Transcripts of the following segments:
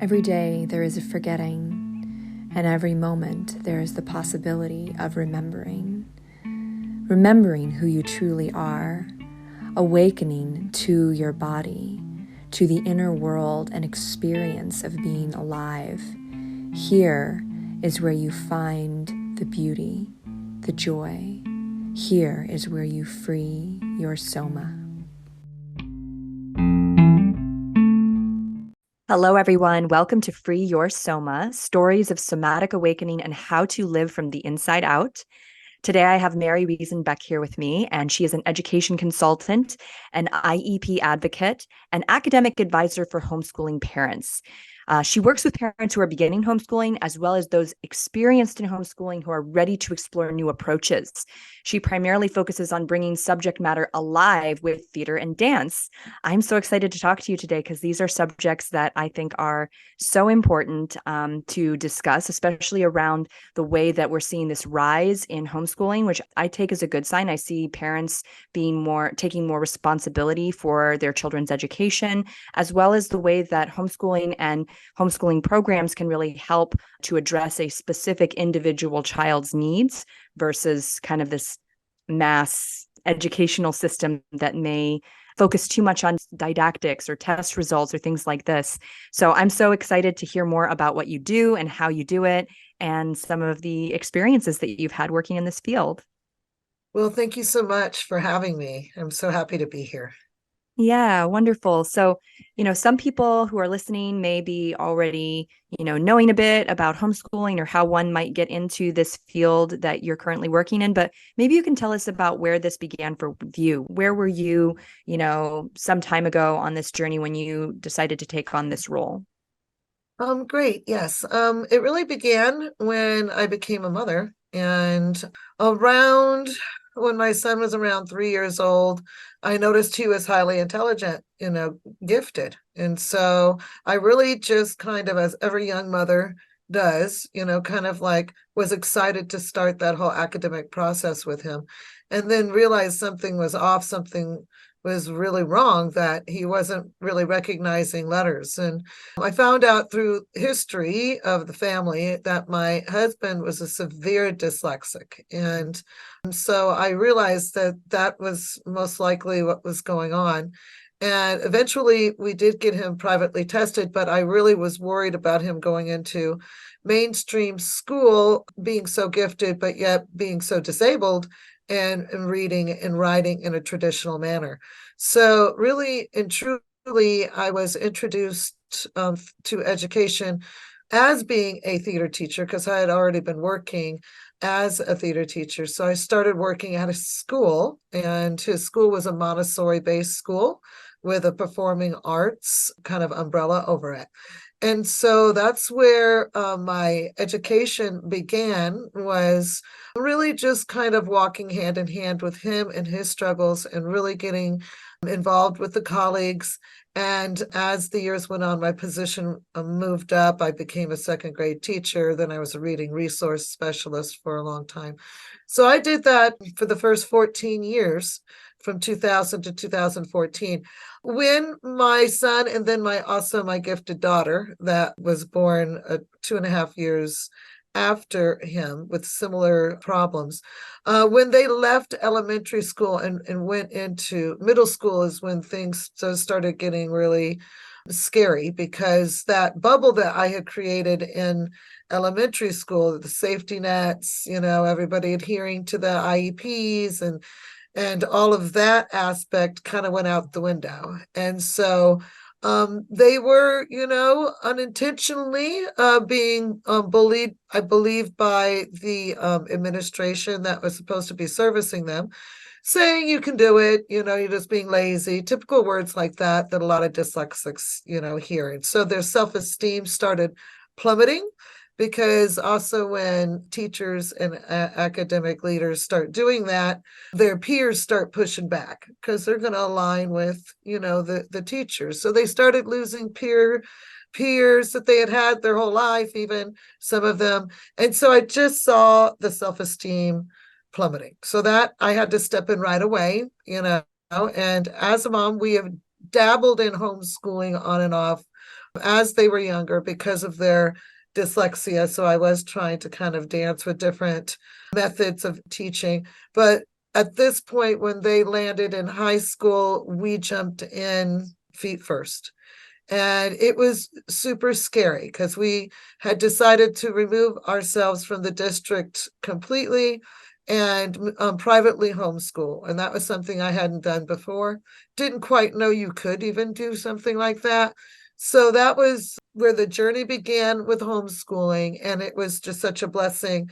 Every day there is a forgetting, and every moment there is the possibility of remembering. Remembering who you truly are, awakening to your body, to the inner world and experience of being alive. Here is where you find the beauty, the joy. Here is where you free your soma. Hello, everyone. Welcome to Free Your Soma, stories of somatic awakening and how to live from the inside out. Today, I have Mary Wiesen here with me, and she is an education consultant, an IEP advocate, and academic advisor for homeschooling parents. She works with parents who are beginning homeschooling, as well as those experienced in homeschooling who are ready to explore new approaches. She primarily focuses on bringing subject matter alive with theater and dance. I'm so excited to talk to you today because these are subjects that I think are so important to discuss, especially around the way that we're seeing this rise in homeschooling, which I take as a good sign. I see parents taking more responsibility for their children's education, as well as the way that homeschooling and homeschooling programs can really help to address a specific individual child's needs versus kind of this mass educational system that may focus too much on didactics or test results or things like this. So I'm so excited to hear more about what you do and how you do it and some of the experiences that you've had working in this field. Well, thank you so much for having me. I'm so happy to be here. Yeah, wonderful. So, some people who are listening may be already, knowing a bit about homeschooling or how one might get into this field that you're currently working in, but maybe you can tell us about where this began for you. Where were you, some time ago on this journey when you decided to take on this role? Great. Yes. It really began when I became a mother, and around when my son was around 3 years old, I noticed he was highly intelligent, gifted. And so I really just kind of, as every young mother does, kind of like was excited to start that whole academic process with him, and then realized something was off, something was really wrong, that he wasn't really recognizing letters. And I found out through history of the family that my husband was a severe dyslexic. And so I realized that that was most likely what was going on. And eventually we did get him privately tested, but I really was worried about him going into mainstream school, being so gifted, but yet being so disabled and reading and writing in a traditional manner. So really and truly, I was introduced to education as being a theater teacher because I had already been working as a theater teacher. So I started working at a school, and his school was a Montessori-based school with a performing arts kind of umbrella over it. And so that's where my education began, was really just kind of walking hand in hand with him and his struggles and really getting involved with the colleagues. And as the years went on, my position moved up. I became a second grade teacher. Then I was a reading resource specialist for a long time. So I did that for the first 14 years, from 2000 to 2014. When my son, and then my gifted daughter that was born 2.5 years after him with similar problems, when they left elementary school and went into middle school, is when things started getting really scary, because that bubble that I had created in elementary school, the safety nets, everybody adhering to the IEPs and all of that aspect kind of went out the window. And so they were, unintentionally being bullied, I believe, by the administration that was supposed to be servicing them, saying you can do it, you're just being lazy, typical words like that a lot of dyslexics, hear. And so their self-esteem started plummeting, because also when teachers and academic leaders start doing that, their peers start pushing back because they're going to align with, the teachers. So they started losing peers that they had their whole life, even some of them. And so I just saw the self-esteem plummeting. So that I had to step in right away, and as a mom, we have dabbled in homeschooling on and off as they were younger because of their dyslexia. So I was trying to kind of dance with different methods of teaching. But at this point, when they landed in high school, we jumped in feet first. And it was super scary because we had decided to remove ourselves from the district completely and privately homeschool. And that was something I hadn't done before. Didn't quite know you could even do something like that. So that was where the journey began with homeschooling. And it was just such a blessing.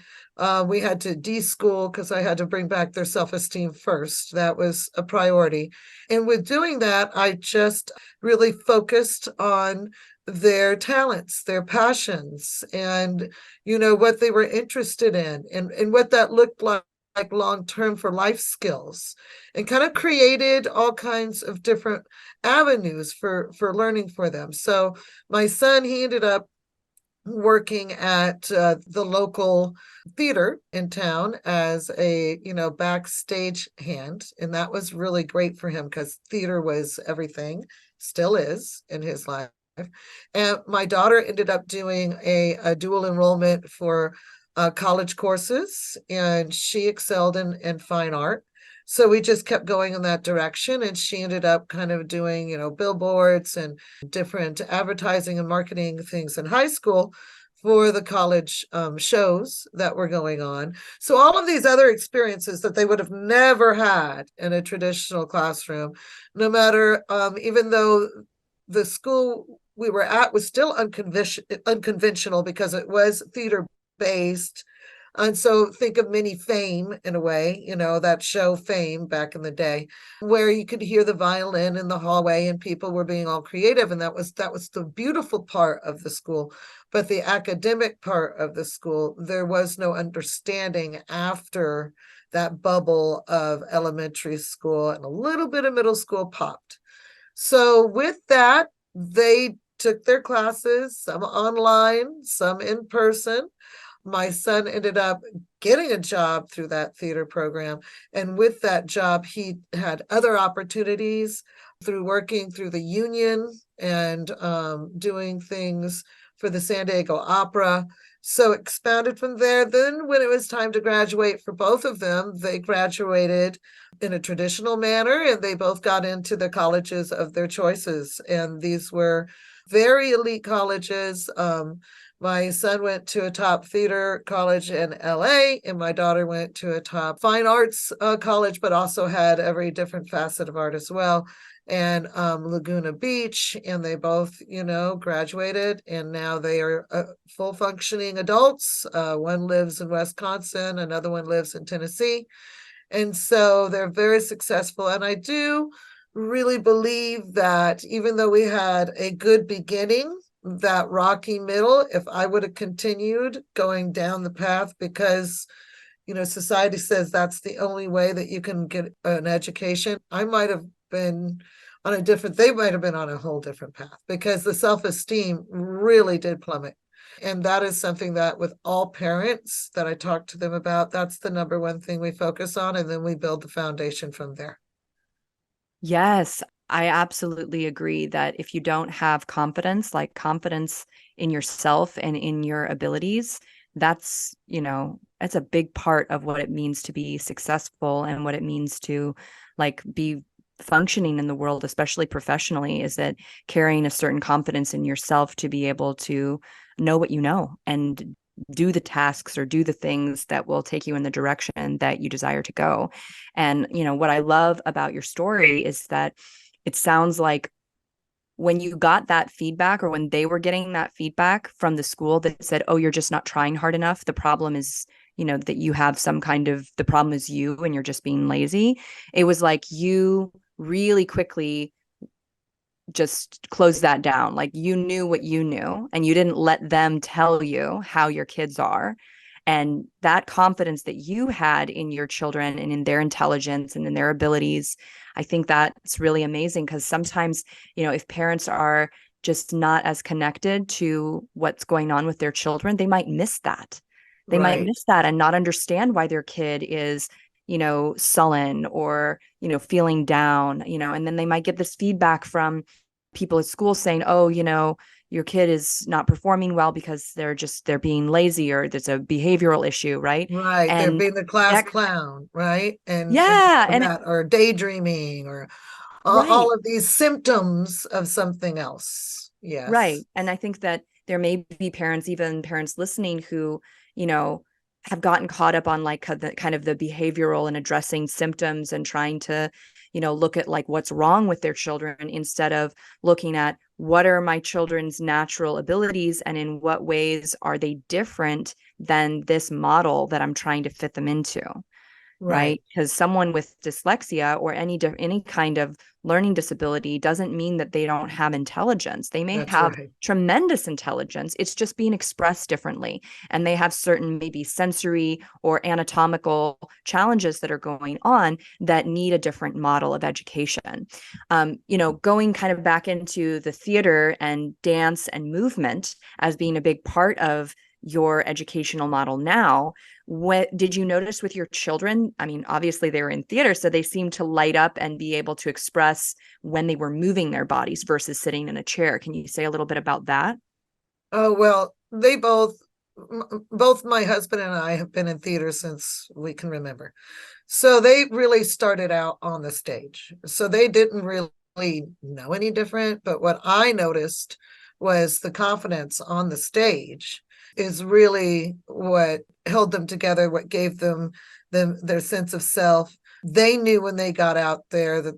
We had to de-school because I had to bring back their self-esteem first. That was a priority. And with doing that, I just really focused on their talents, their passions, and what they were interested in, and what that looked like long term for life skills, and kind of created all kinds of different avenues for learning for them. So my son, he ended up working at the local theater in town as a backstage hand, and that was really great for him because theater was everything, still is in his life. And my daughter ended up doing a dual enrollment for college courses, and she excelled in fine art. So we just kept going in that direction, and she ended up kind of doing billboards and different advertising and marketing things in high school for the college shows that were going on. So all of these other experiences that they would have never had in a traditional classroom, no matter, even though the school we were at was still unconventional because it was theater based. And so think of mini Fame in a way, that show Fame back in the day, where you could hear the violin in the hallway and people were being all creative. And that was the beautiful part of the school. But the academic part of the school, there was no understanding after that bubble of elementary school, and a little bit of middle school popped. So with that, they took their classes, some online, some in person. My son ended up getting a job through that theater program. And with that job, he had other opportunities through working through the union and doing things for the San Diego Opera. So expanded from there. Then when it was time to graduate for both of them, they graduated in a traditional manner, and they both got into the colleges of their choices. And these were very elite colleges. My son went to a top theater college in LA, and my daughter went to a top fine arts college, but also had every different facet of art as well. And Laguna Beach, and they both, graduated, and now they are full functioning adults. One lives in Wisconsin, another one lives in Tennessee. And so they're very successful. And I do really believe that even though we had a good beginning, that rocky middle, if I would have continued going down the path, because society says that's the only way that you can get an education, I might have been they might have been on a whole different path, because the self-esteem really did plummet. And that is something that with all parents that I talk to them about, that's the number one thing we focus on. And then we build the foundation from there. Yes, I absolutely agree that if you don't have confidence, like confidence in yourself and in your abilities, that's, it's a big part of what it means to be successful and what it means to like be functioning in the world, especially professionally, is that carrying a certain confidence in yourself to be able to know what you know and do the tasks or do the things that will take you in the direction that you desire to go. And, what I love about your story is that it sounds like when you got that feedback, or when they were getting that feedback from the school that said, oh, you're just not trying hard enough, the problem is, that you have some kind of, the problem is you and you're just being lazy. It was like you really quickly just close that down. Like you knew what you knew, and you didn't let them tell you how your kids are. And that confidence that you had in your children and in their intelligence and in their abilities, I think that's really amazing, because sometimes, if parents are just not as connected to what's going on with their children, they might miss that. They might Right. miss that and not understand why their kid is sullen or, feeling down, and then they might get this feedback from people at school saying, oh, your kid is not performing well because they're being lazy, or there's a behavioral issue, right? Right. They're And being the class that, clown, right? And yeah, and that, or daydreaming, or all right. of these symptoms of something else. Yes. Right. And I think that there may be parents, even parents listening, who, you know, have gotten caught up on like the kind of the behavioral and addressing symptoms and trying to, look at like what's wrong with their children instead of looking at what are my children's natural abilities and in what ways are they different than this model that I'm trying to fit them into. Right. Right? Because someone with dyslexia or any kind of learning disability doesn't mean that they don't have intelligence. They may That's have right. tremendous intelligence. It's just being expressed differently. And they have certain maybe sensory or anatomical challenges that are going on that need a different model of education. Going kind of back into the theater and dance and movement as being a big part of your educational model now, what did you notice with your children? I mean, obviously they were in theater, so they seemed to light up and be able to express when they were moving their bodies versus sitting in a chair. Can you say a little bit about that? Oh, well, both my husband and I have been in theater since we can remember. So they really started out on the stage. So they didn't really know any different. But what I noticed was the confidence on the stage is really what held them together, what gave them their sense of self. They knew when they got out there that,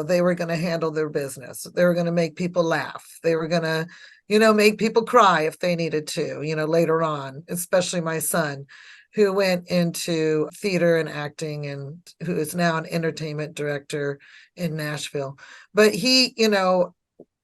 they were going to handle their business. They were going to make people laugh. They were going to, make people cry if they needed to, later on, especially my son, who went into theater and acting and who is now an entertainment director in Nashville. But he,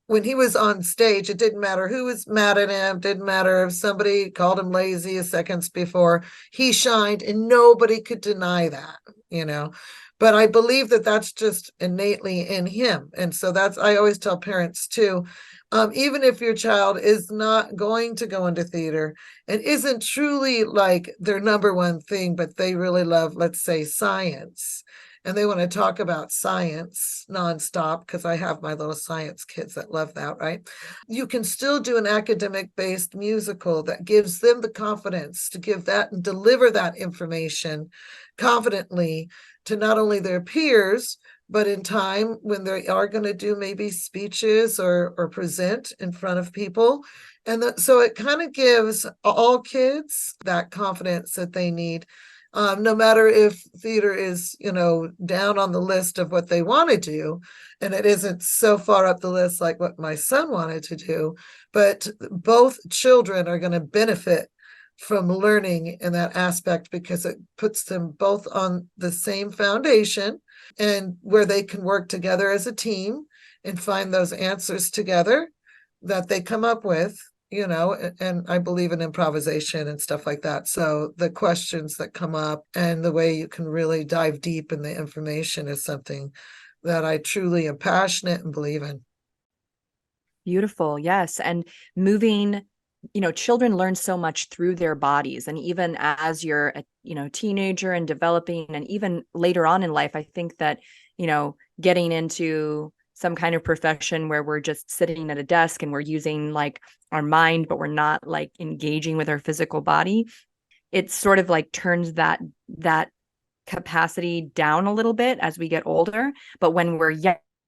when he was on stage, it didn't matter who was mad at him, didn't matter if somebody called him lazy a seconds before, he shined and nobody could deny that. But I believe that that's just innately in him. And so I always tell parents too, even if your child is not going to go into theater and isn't truly like their number one thing, but they really love, let's say, science, and they want to talk about science nonstop, because I have my little science kids that love that, right? You can still do an academic-based musical that gives them the confidence to give that and deliver that information confidently to not only their peers, but in time when they are going to do maybe speeches or present in front of people. And so it kind of gives all kids that confidence that they need. No matter if theater is, down on the list of what they want to do, and it isn't so far up the list like what my son wanted to do, but both children are going to benefit from learning in that aspect because it puts them both on the same foundation and where they can work together as a team and find those answers together that they come up with, and I believe in improvisation and stuff like that. So the questions that come up and the way you can really dive deep in the information is something that I truly am passionate and believe in. Beautiful. Yes. And moving, children learn so much through their bodies. And even as you're a, teenager and developing, and even later on in life, I think that, getting into some kind of profession where we're just sitting at a desk and we're using like our mind, but we're not like engaging with our physical body, it sort of like turns that capacity down a little bit as we get older. But when we're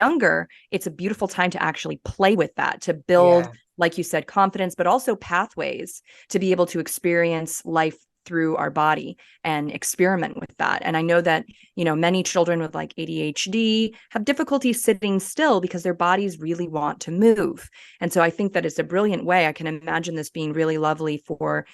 younger, it's a beautiful time to actually play with that, to build, Yeah. like you said, confidence, but also pathways to be able to experience life through our body and experiment with that. And I know that, many children with like ADHD have difficulty sitting still because their bodies really want to move. And so I think that it's a brilliant way. I can imagine this being really lovely for,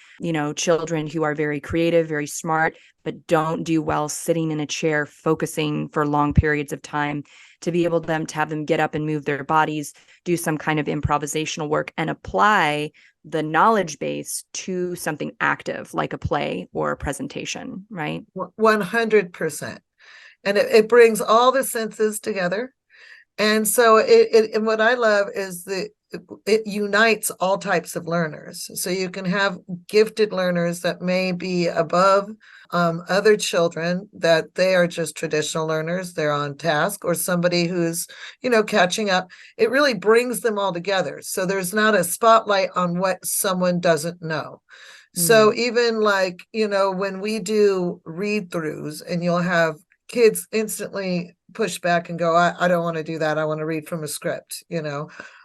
children who are very creative, very smart, but don't do well sitting in a chair, focusing for long periods of time, to be able to have them get up and move their bodies, do some kind of improvisational work, and apply the knowledge base to something active like a play or a presentation, right? 100%. And it brings all the senses together. And so and what I love is it unites all types of learners. So you can have gifted learners that may be above other children, that they are just traditional learners, they're on task, or somebody who's, catching up. It really brings them all together. So there's not a spotlight on what someone doesn't know. So even like, when we do read throughs, and you'll have kids instantly push back and go, I don't want to do that. I want to read from a script.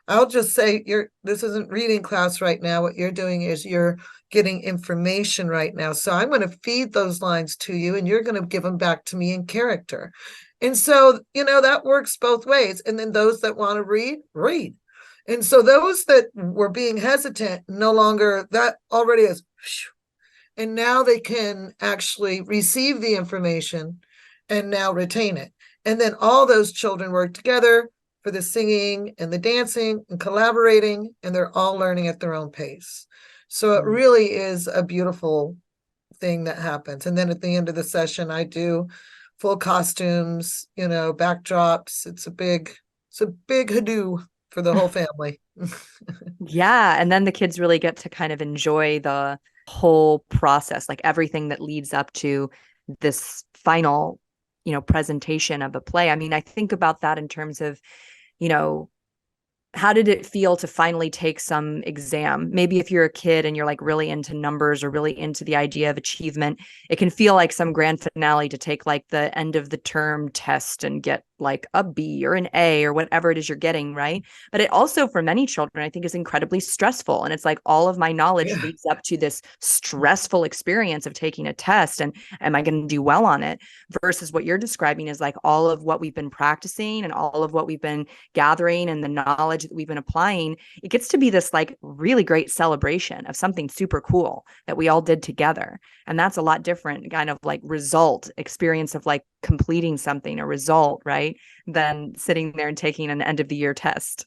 I'll just say, this isn't reading class right now. What you're doing is you're getting information right now. So I'm going to feed those lines to you, and you're going to give them back to me in character. And so, that works both ways. And then those that want to read. And so those that were being hesitant, no longer, that already is, and now they can actually receive the information and now retain it. And then all those children work together for the singing and the dancing and collaborating, and they're all learning at their own pace. So it really is a beautiful thing that happens. And then at the end of the session, I do full costumes, backdrops. It's a big hoodoo for the whole family. Yeah. And then the kids really get to kind of enjoy the whole process, like everything that leads up to this final, presentation of a play. I mean, I think about that in terms of, how did it feel to finally take some exam? Maybe if you're a kid and you're like really into numbers or really into the idea of achievement, it can feel like some grand finale to take like the end of the term test and get like a B or an A or whatever it is you're getting, right? But it also, for many children, I think is incredibly stressful. And it's like all of my knowledge leads up to this stressful experience of taking a test, and am I going to do well on it? Versus what you're describing is like all of what we've been practicing and all of what we've been gathering and the knowledge that we've been applying. It gets to be this like really great celebration of something super cool that we all did together. And that's a lot different kind of like result experience of like completing something, a result, right? Than sitting there and taking an end of the year test.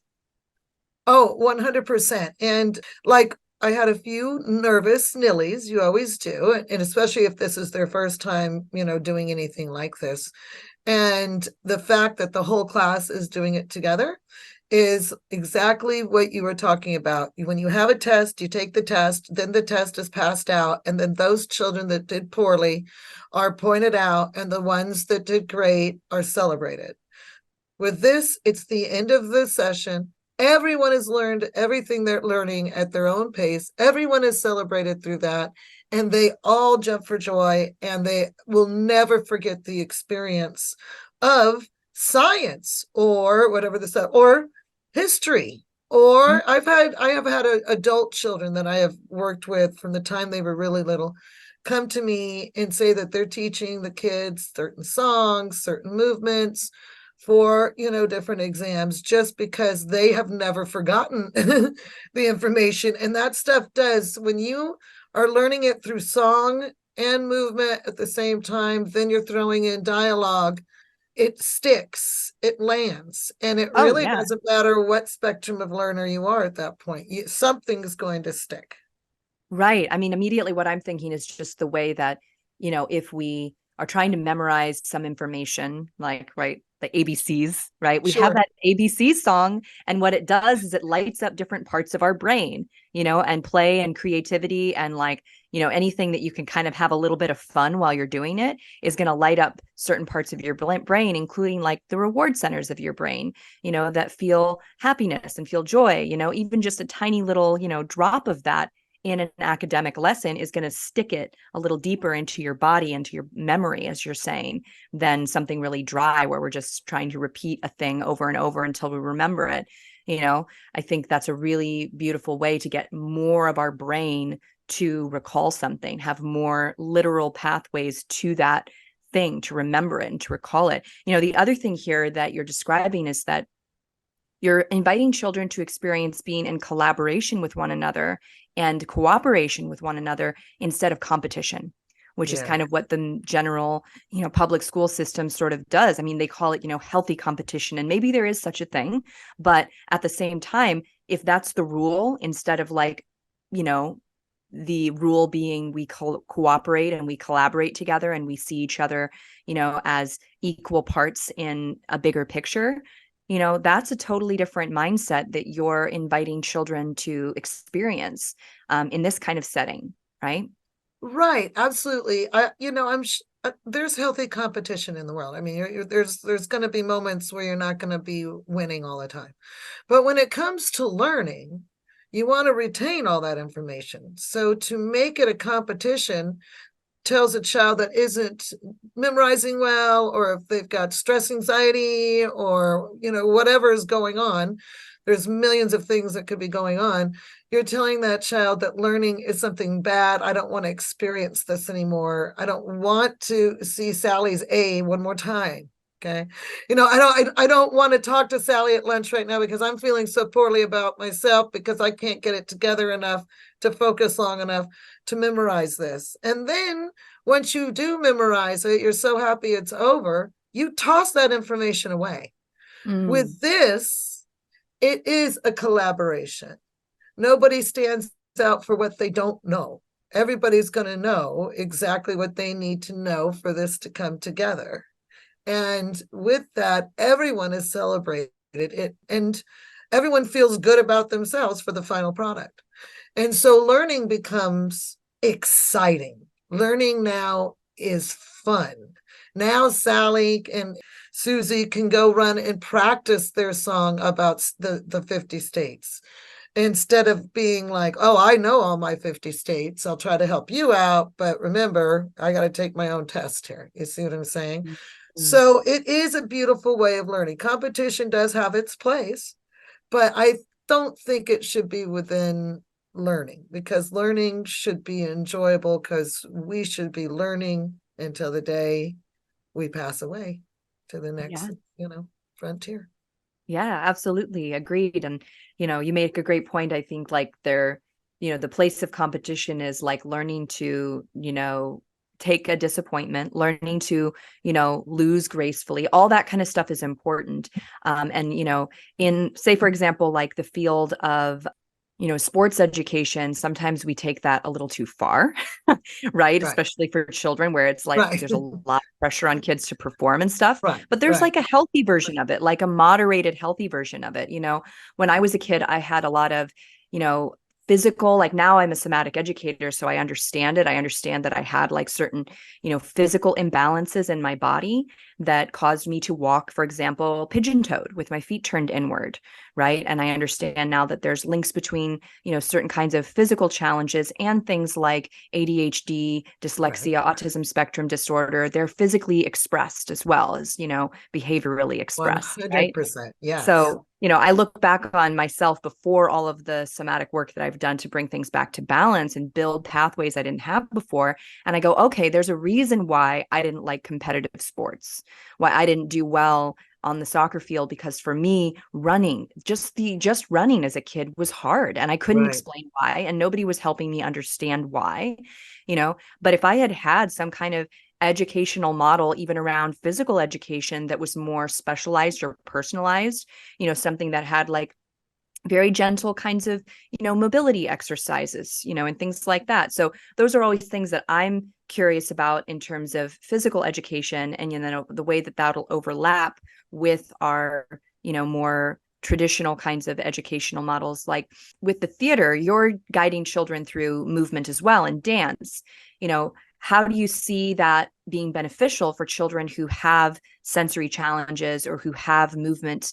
Oh, 100%. And like, I had a few nervous nillies, you always do, and especially if this is their first time, doing anything like this. And the fact that the whole class is doing it together is exactly what you were talking about. When you have a test, you take the test, then the test is passed out, and then those children that did poorly are pointed out, and the ones that did great are celebrated. With this, it's the end of the session. Everyone has learned everything they're learning at their own pace. Everyone is celebrated through that, and they all jump for joy, and they will never forget the experience of science or whatever or history. Or I have had adult children that I have worked with from the time they were really little come to me and say that they're teaching the kids certain songs, certain movements for, different exams, just because they have never forgotten the information. And that stuff does, when you are learning it through song and movement at the same time, then you're throwing in dialogue, it sticks, it lands, and it really doesn't matter what spectrum of learner you are at that point. Something's going to stick. Right. I mean, immediately what I'm thinking is just the way that, if we are trying to memorize some information, like, right, the ABCs, right? We have that ABC song, and what it does is it lights up different parts of our brain, and play and creativity and like, anything that you can kind of have a little bit of fun while you're doing it is going to light up certain parts of your brain, including like the reward centers of your brain, that feel happiness and feel joy, even just a tiny little, drop of that in an academic lesson is going to stick it a little deeper into your body, into your memory, as you're saying, than something really dry where we're just trying to repeat a thing over and over until we remember it. I think that's a really beautiful way to get more of our brain to recall something, have more literal pathways to that thing, to remember it and to recall it. The other thing here that you're describing is that you're inviting children to experience being in collaboration with one another and cooperation with one another instead of competition, which is kind of what the general, public school system sort of does. I mean, they call it, healthy competition, and maybe there is such a thing. But at the same time, if that's the rule, instead of like, the rule being we cooperate and we collaborate together and we see each other, as equal parts in a bigger picture, that's a totally different mindset that you're inviting children to experience in this kind of setting, right? Right, absolutely. There's healthy competition in the world. I mean, there's going to be moments where you're not going to be winning all the time. But when it comes to learning, you want to retain all that information. So to make it a competition tells a child that isn't memorizing well, or if they've got stress anxiety, or whatever is going on, there's millions of things that could be going on. You're telling that child that learning is something bad. I don't want to experience this anymore. I don't want to see Sally's A one more time. Okay. I don't want to talk to Sally at lunch right now because I'm feeling so poorly about myself because I can't get it together enough to focus long enough to memorize this. And then once you do memorize it, you're so happy it's over, you toss that information away. With this, it is a collaboration. Nobody stands out for what they don't know. Everybody's going to know exactly what they need to know for this to come together. And with that, everyone is celebrated and everyone feels good about themselves for the final product. And so learning becomes exciting. Learning now is fun. Now Sally and Susie can go run and practice their song about the 50 states. Instead of being like, oh, I know all my 50 states, I'll try to help you out. But remember, I got to take my own test here. You see what I'm saying? Mm-hmm. So it is a beautiful way of learning. Competition does have its place, but I don't think it should be within learning, because learning should be enjoyable, because we should be learning until the day we pass away to the next, frontier. Yeah, absolutely. Agreed. And, you make a great point. I think like the place of competition is like learning to, take a disappointment, learning to, lose gracefully. All that kind of stuff is important. And, in, say, for example, like the field of, sports education, sometimes we take that a little too far, right? Especially for children, where it's like Right. there's a lot of pressure on kids to perform and stuff. Right. But there's Right. like a healthy version of it, like a moderated, healthy version of it. When I was a kid, I had a lot of, physical, like now I'm a somatic educator, so I understand it. I understand that I had like certain, physical imbalances in my body that caused me to walk, for example, pigeon-toed with my feet turned inward, right? And I understand now that there's links between, certain kinds of physical challenges and things like ADHD, dyslexia, autism spectrum disorder. They're physically expressed as well as, behaviorally expressed, right? 100%. Yes. So, I look back on myself before all of the somatic work that I've done to bring things back to balance and build pathways I didn't have before. And I go, okay, there's a reason why I didn't like competitive sports, why I didn't do well on the soccer field, because for me, running, just running as a kid was hard, and I couldn't explain why, and nobody was helping me understand why, but if I had had some kind of educational model, even around physical education, that was more specialized or personalized, something that had like very gentle kinds of, mobility exercises, and things like that. So those are always things that I'm curious about in terms of physical education, and, the way that that'll overlap with our, more traditional kinds of educational models. Like with the theater, you're guiding children through movement as well, and dance, how do you see that being beneficial for children who have sensory challenges or who have movement,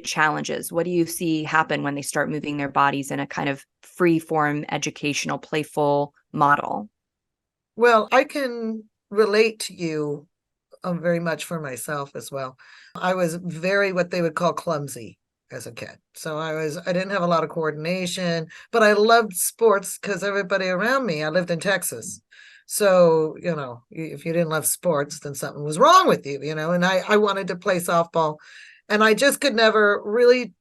challenges? What do you see happen when they start moving their bodies in a kind of free form, educational, playful model? Well, I can relate to you very much for myself as well. I was very, what they would call, clumsy as a kid. So I didn't have a lot of coordination, but I loved sports because everybody around me, I lived in Texas. So, if you didn't love sports, then something was wrong with you, and I wanted to play softball, and I just could never really,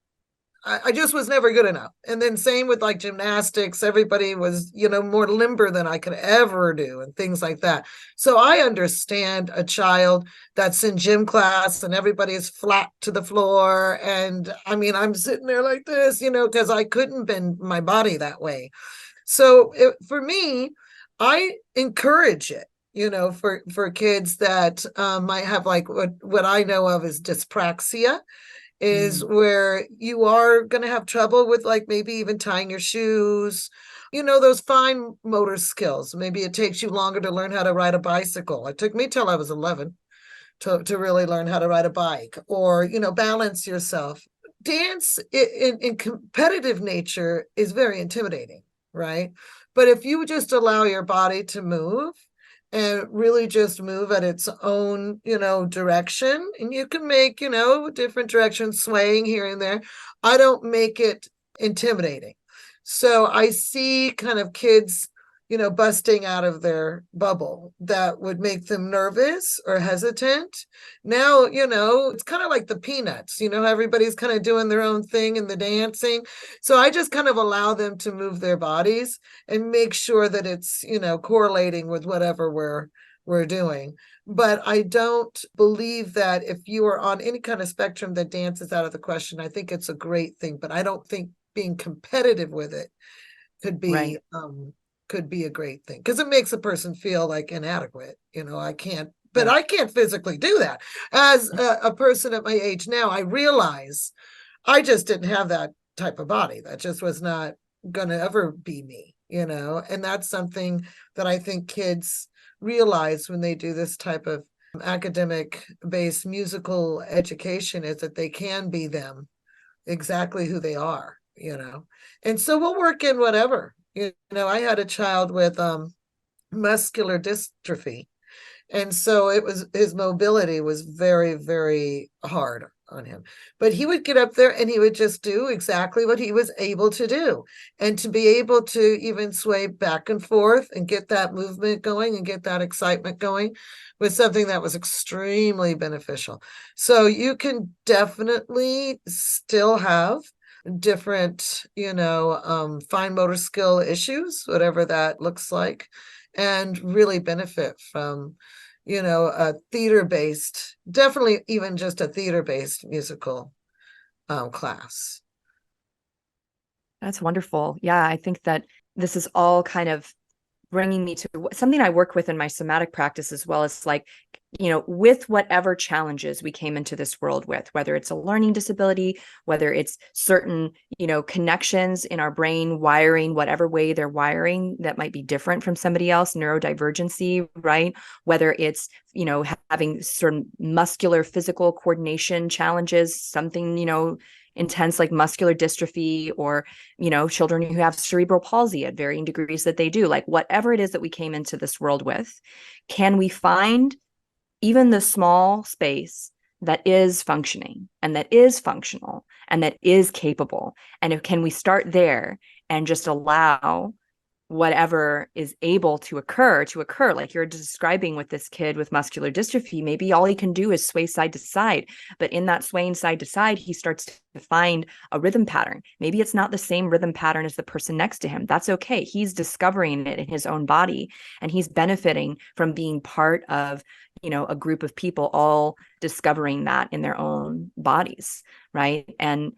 I just was never good enough. And then same with like gymnastics, everybody was, more limber than I could ever do and things like that. So I understand a child that's in gym class and everybody is flat to the floor. And I mean, I'm sitting there like this, because I couldn't bend my body that way. So for me, I encourage it, for kids that might have like what I know of as dyspraxia. is where you are going to have trouble with, like, maybe even tying your shoes, those fine motor skills. Maybe it takes you longer to learn how to ride a bicycle. It took me till I was 11 to really learn how to ride a bike, or, balance yourself. Dance in competitive nature is very intimidating, right? But if you just allow your body to move and really just move at its own, direction, and you can make, different directions swaying here and there. I don't make it intimidating. So I see kind of kids, busting out of their bubble that would make them nervous or hesitant. Now, it's kind of like the Peanuts, everybody's kind of doing their own thing in the dancing. So I just kind of allow them to move their bodies and make sure that it's, correlating with whatever we're doing. But I don't believe that if you are on any kind of spectrum that dance is out of the question. I think it's a great thing, but I don't think being competitive with it could be a great thing, because it makes a person feel like inadequate. I can't, but I can't physically do that. As a person at my age now, I realize I just didn't have that type of body. That just was not going to ever be me, and that's something that I think kids realize when they do this type of academic based musical education, is that they can be them, exactly who they are, and so we'll work in whatever. I had a child with muscular dystrophy, and so his mobility was very, very hard on him. But he would get up there and he would just do exactly what he was able to do. And to be able to even sway back and forth and get that movement going and get that excitement going was something that was extremely beneficial. So you can definitely still have different, fine motor skill issues, whatever that looks like, and really benefit from, a theater-based, definitely even just a theater-based musical class. That's wonderful. Yeah, I think that this is all kind of bringing me to something I work with in my somatic practice as well. As like, with whatever challenges we came into this world with, whether it's a learning disability, whether it's certain, connections in our brain wiring, whatever way they're wiring that might be different from somebody else, neurodivergency, right? Whether it's, having certain muscular physical coordination challenges, something, intense like muscular dystrophy, or children who have cerebral palsy at varying degrees that they do, like whatever it is that we came into this world with, can we find even the small space that is functioning and that is functional and that is capable, and can we start there and just allow whatever is able to occur like you're describing with this kid with muscular dystrophy. Maybe all he can do is sway side to side, but in that swaying side to side, he starts to find a rhythm pattern. Maybe it's not the same rhythm pattern as the person next to him. That's okay. He's discovering it in his own body, and he's benefiting from being part of, a group of people all discovering that in their own bodies, right? And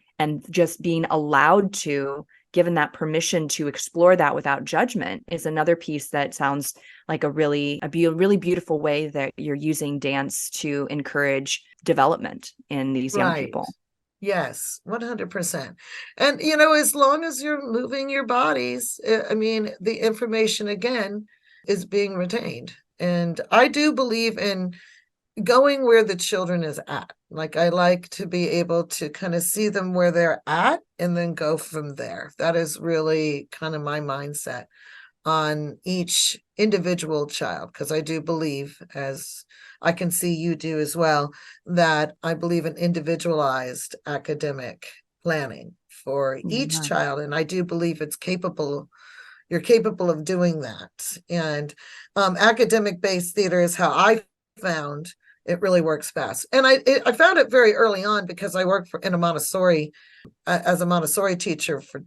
just being allowed to, given that permission to explore that without judgment, is another piece that sounds like a really beautiful way that you're using dance to encourage development in these young people. Yes, 100%. And, as long as you're moving your bodies, the information again is being retained. And I do believe in going where the children is at. Like, I like to be able to kind of see them where they're at and then go from there. That is really kind of my mindset on each individual child, because I do believe, as I can see you do as well, that I believe in individualized academic planning for each child. And I do believe you're capable of doing that. And academic-based theater is how I found it really works best. And I found it very early on, because I worked in a Montessori, as a Montessori teacher for,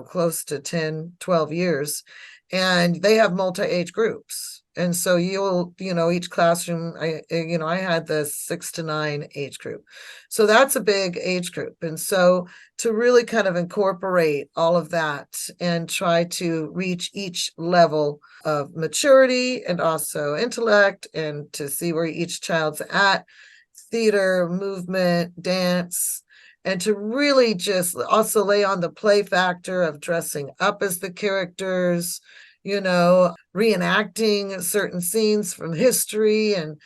close to 10, 12 years. And they have multi-age groups. And so each classroom, I had the 6 to 9 age group. So that's a big age group. And so to really kind of incorporate all of that and try to reach each level of maturity and also intellect, and to see where each child's at, theater, movement, dance, and to really just also lay on the play factor of dressing up as the characters, reenacting certain scenes from history and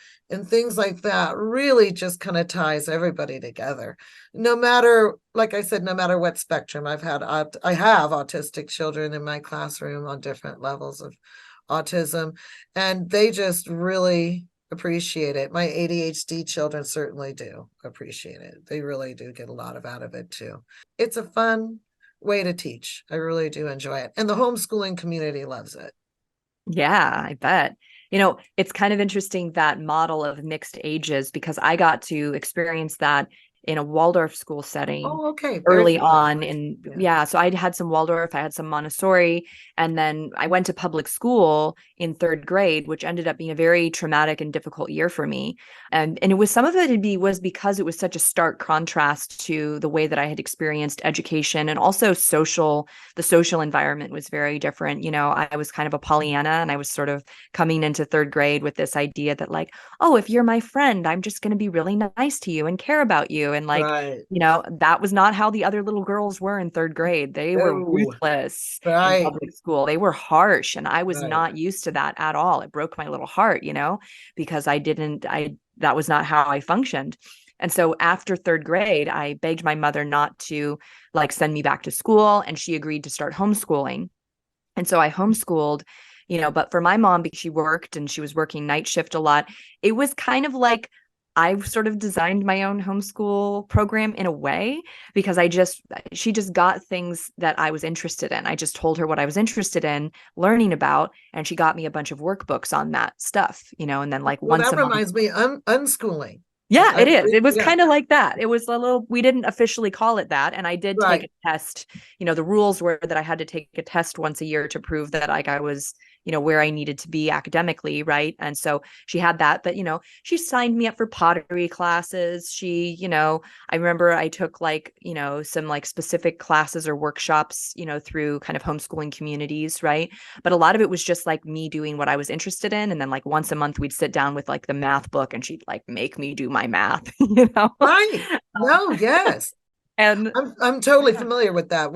things like that really just kind of ties everybody together. No matter, like I said, no matter what spectrum I have autistic children in my classroom on different levels of autism, and they just really appreciate it. My ADHD children certainly do appreciate it. They really do get a lot out of it too. It's a fun way to teach. I really do enjoy it. And the homeschooling community loves it. Yeah, I bet. It's kind of interesting, that model of mixed ages, because I got to experience that in a Waldorf school setting Oh, okay. Very early familiar. on. And yeah, so I had some Waldorf, I had some Montessori, and then I went to public school in third grade, which ended up being a very traumatic and difficult year for me. And it was, some of it was because it was such a stark contrast to the way that I had experienced education, and also the social environment was very different. I was kind of a Pollyanna, and I was sort of coming into third grade with this idea that, like, oh, if you're my friend, I'm just going to be really nice to you and care about you. And like, Right. that was not how the other little girls were in third grade. They were Oh, ruthless in right. public school. They were harsh, and I was Right. not used to that at all. It broke my little heart, because that was not how I functioned. And so after third grade, I begged my mother not to like send me back to school, and she agreed to start homeschooling. And so I homeschooled, but for my mom, because she worked and she was working night shift a lot, it was kind of like I sort of designed my own homeschool program in a way, because she just got things that I was interested in. I just told her what I was interested in learning about, and she got me a bunch of workbooks on that stuff, and then like Well, once that a month. reminds me, unschooling. Yeah, it is. It was Yeah, kind of like that. It was a little, we didn't officially call it that. And I did take right. a test. The rules were that I had to take a test once a year to prove that like I was, where I needed to be academically, right? And so she had that, but she signed me up for pottery classes. I remember I took like, some like specific classes or workshops, through kind of homeschooling communities, right? But a lot of it was just like me doing what I was interested in. And then like once a month we'd sit down with like the math book, and she'd like make me do my math, Right. No, yes. And I'm totally yeah. familiar with that.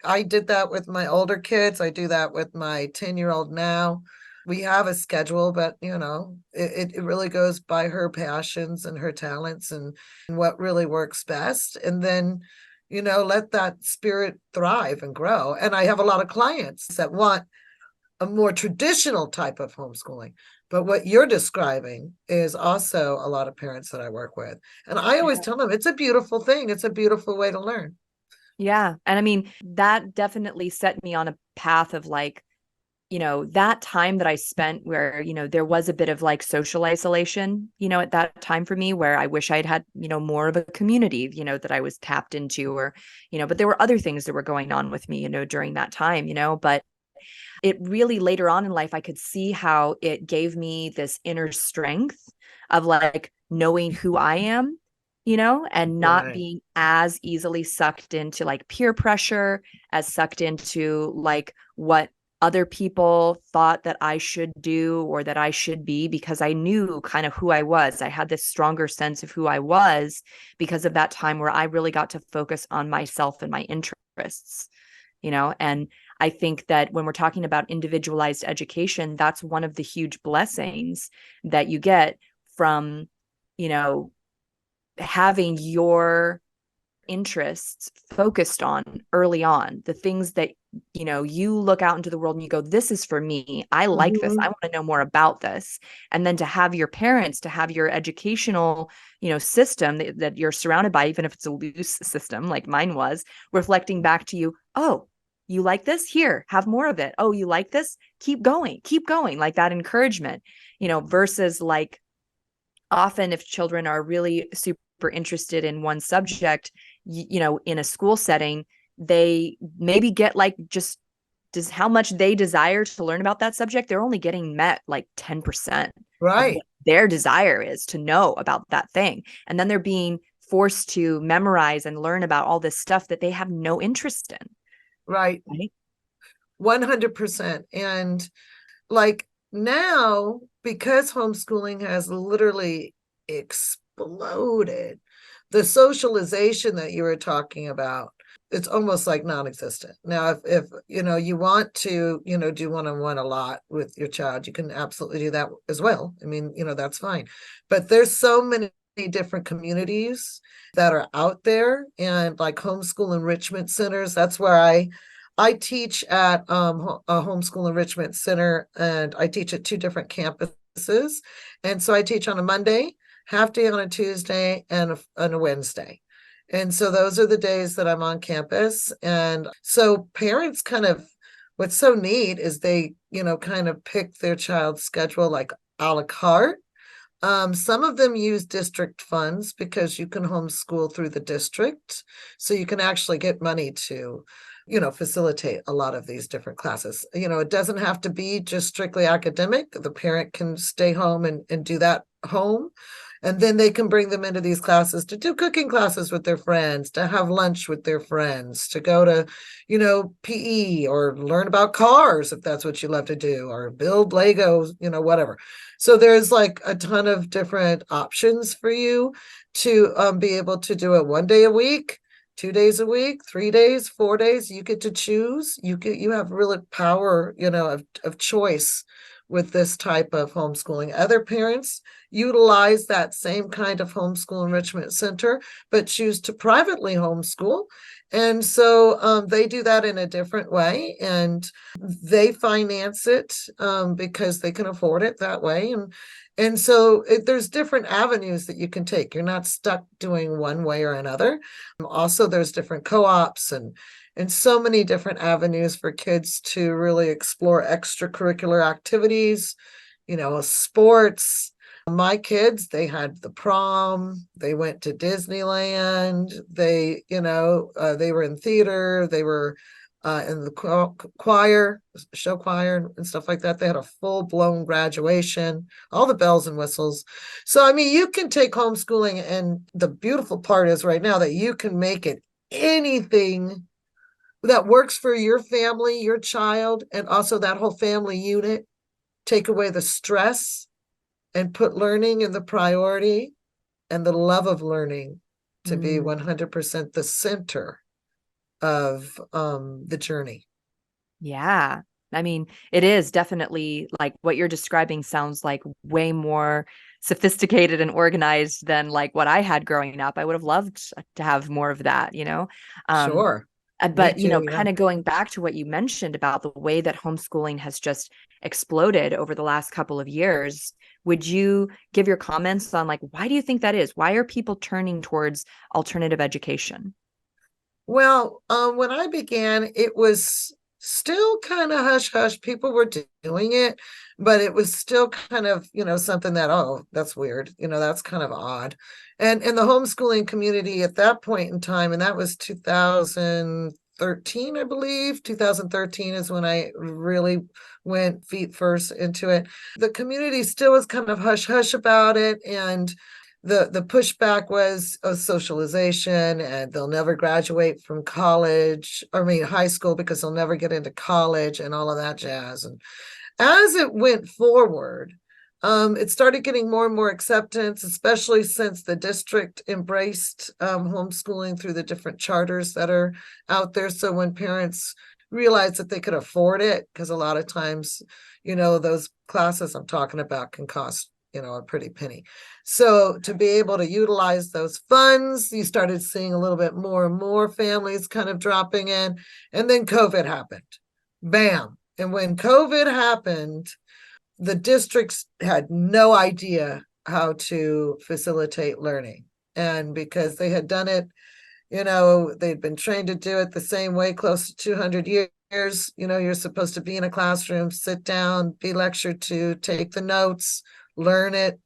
I did that with my older kids. I do that with my 10-year-old now. We have a schedule, but it really goes by her passions and her talents and what really works best. And then, let that spirit thrive and grow. And I have a lot of clients that want a more traditional type of homeschooling. But what you're describing is also a lot of parents that I work with. And I always tell them it's a beautiful thing. It's a beautiful way to learn. Yeah. And I mean, that definitely set me on a path of like, that time that I spent where, there was a bit of like social isolation, at that time for me, where I wish I'd had, more of a community, that I was tapped into, or, but there were other things that were going on with me, during that time, but it really, later on in life, I could see how it gave me this inner strength of like knowing who I am, and not Right. being as easily sucked into like peer pressure, as sucked into like what other people thought that I should do or that I should be, because I knew kind of who I was. I had this stronger sense of who I was because of that time where I really got to focus on myself and my interests, and I think that when we're talking about individualized education, that's one of the huge blessings that you get from, you know, having your interests focused on early on, the things that, you look out into the world and you go, this is for me. I like this. I Mhm. want to know more about this. And then to have your parents, to have your educational, system that you're surrounded by, even if it's a loose system like mine was, reflecting back to you, oh, you like this? Here, have more of it. Oh, you like this? Keep going, like that encouragement, versus like often if children are really super interested in one subject, in a school setting, they maybe get like just does how much they desire to learn about that subject. They're only getting met like 10% of Right. what their desire is to know about that thing. And then they're being forced to memorize and learn about all this stuff that they have no interest in. Right. Right. 100%. And like now, because homeschooling has literally exploded, the socialization that you were talking about, it's almost like non-existent. Now, if you want to, do one-on-one a lot with your child, you can absolutely do that as well. I mean, that's fine. But there's so many different communities that are out there, and like homeschool enrichment centers. That's where I teach at a homeschool enrichment center, and I teach at two different campuses. And so I teach on a Monday, half day on a Tuesday, and on a Wednesday. And so those are the days that I'm on campus. And so parents what's so neat is they, kind of pick their child's schedule like a la carte. Some of them use district funds because you can homeschool through the district. So you can actually get money to, facilitate a lot of these different classes. It doesn't have to be just strictly academic. The parent can stay home and do that home. And then they can bring them into these classes to do cooking classes with their friends, to have lunch with their friends, to go to, PE or learn about cars if that's what you love to do, or build Legos, whatever. So there's like a ton of different options for you to be able to do it one day a week, 2 days a week, 3 days, 4 days. You get to choose. You have really power, of choice with this type of homeschooling. Other parents utilize that same kind of homeschool enrichment center, but choose to privately homeschool. And so they do that in a different way, and they finance it because they can afford it that way. And so there's different avenues that you can take. You're not stuck doing one way or another. Also, there's different co-ops and so many different avenues for kids to really explore extracurricular activities, sports. My kids, they had the prom, they went to Disneyland, they were in theater, they were in the choir, show choir and stuff like that. They had a full-blown graduation, all the bells and whistles. So, I mean, you can take homeschooling, and the beautiful part is right now that you can make it anything that works for your family, your child, and also that whole family unit. Take away the stress and put learning in the priority and the love of learning to be 100% the center of the journey. Yeah. I mean, it is definitely like what you're describing sounds like way more sophisticated and organized than like what I had growing up. I would have loved to have more of that, Sure. But, Me too, yeah. kind of going back to what you mentioned about the way that homeschooling has just exploded over the last couple of years, would you give your comments on like, why do you think that is? Why are people turning towards alternative education? Well, when I began, it was still kind of hush hush. People were doing it, but it was still kind of, something that, oh, that's weird. That's kind of odd. And the homeschooling community at that point in time, and that was 2013, I believe. 2013 is when I really went feet first into it. The community still was kind of hush hush about it. And the pushback was a socialization, and they'll never graduate from high school, because they'll never get into college and all of that jazz. And as it went forward, it started getting more and more acceptance, especially since the district embraced homeschooling through the different charters that are out there. So when parents realized that they could afford it, because a lot of times, those classes I'm talking about can cost a pretty penny. So to be able to utilize those funds, you started seeing a little bit more and more families kind of dropping in. And then COVID happened. Bam. And when COVID happened, the districts had no idea how to facilitate learning. And because they had done it, they'd been trained to do it the same way close to 200 years. You're supposed to be in a classroom, sit down, be lectured to, take the notes, learn it,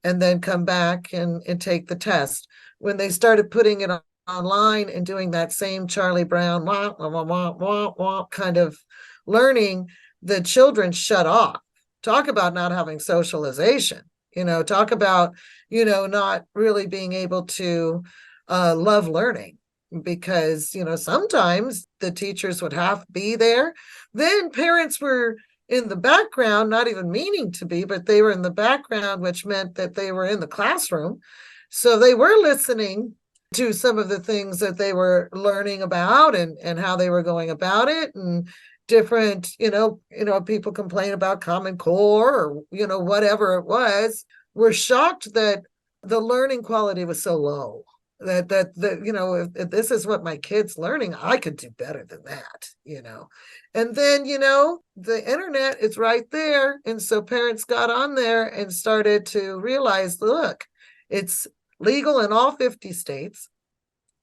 and then come back and take the test. When they started putting it online and doing that same Charlie Brown wah, wah, wah, wah, wah, wah, kind of learning, the children shut off. Talk about not having socialization, talk about, not really being able to love learning, because, sometimes the teachers would have to be there. Then parents were in the background, not even meaning to be, but they were in the background, which meant that they were in the classroom. So they were listening to some of the things that they were learning about and how they were going about it, and different, people complain about Common Core or, whatever it was. We're shocked that the learning quality was so low. If this is what my kid's learning, I could do better than that. And then, the internet is right there. And so parents got on there and started to realize, look, it's legal in all 50 states.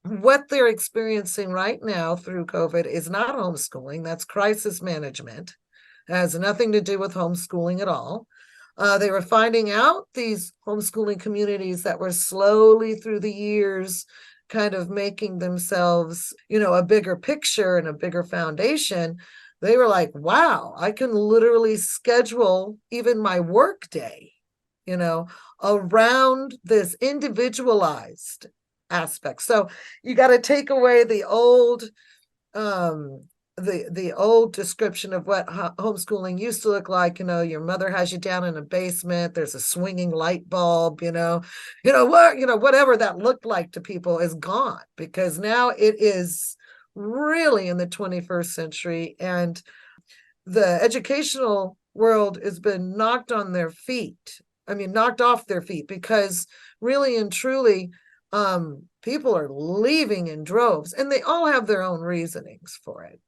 What they're experiencing right now through COVID is not homeschooling. That's crisis management. It has nothing to do with homeschooling at all. They were finding out, these homeschooling communities that were slowly through the years kind of making themselves, a bigger picture and a bigger foundation. They were like, wow, I can literally schedule even my work day, around this individualized aspect. So you got to take away the old the old description of what homeschooling used to look like. Your mother has you down in a basement, there's a swinging light bulb, whatever that looked like to people is gone, because now it is really in the 21st century, and the educational world has been knocked off their feet, because really and truly, people are leaving in droves, and they all have their own reasonings for it.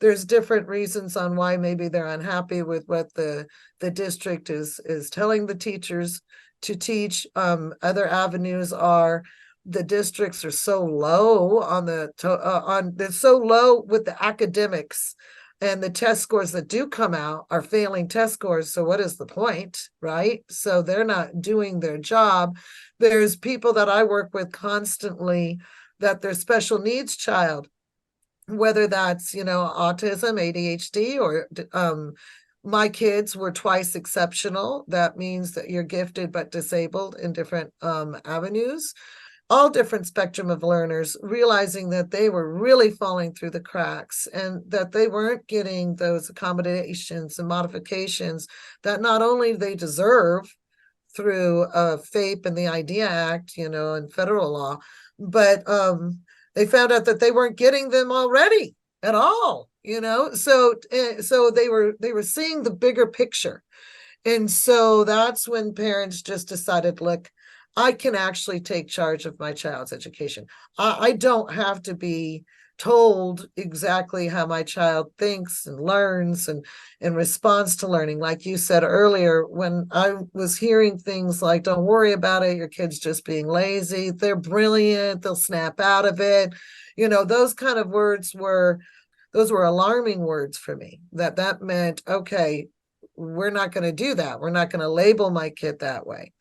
There's different reasons on why maybe they're unhappy with what the district is telling the teachers to teach. Other avenues are the districts are so low they're so low with the academics, and the test scores that do come out are failing test scores. So what is the point, right? So they're not doing their job. There's people that I work with constantly that their special needs child, whether that's, autism, ADHD, or my kids were twice exceptional. That means that you're gifted but disabled in different avenues. All different spectrum of learners, realizing that they were really falling through the cracks, and that they weren't getting those accommodations and modifications that not only they deserve through FAPE and the IDEA Act, and federal law, but they found out that they weren't getting them already at all, so they were seeing the bigger picture. And so that's when parents just decided, look, I can actually take charge of my child's education. I don't have to be told exactly how my child thinks and learns and responds to learning. Like you said earlier, when I was hearing things like, don't worry about it, your kid's just being lazy, they're brilliant, they'll snap out of it. Those kind of words were alarming words for me. That meant, okay, we're not going to do that. We're not going to label my kid that way.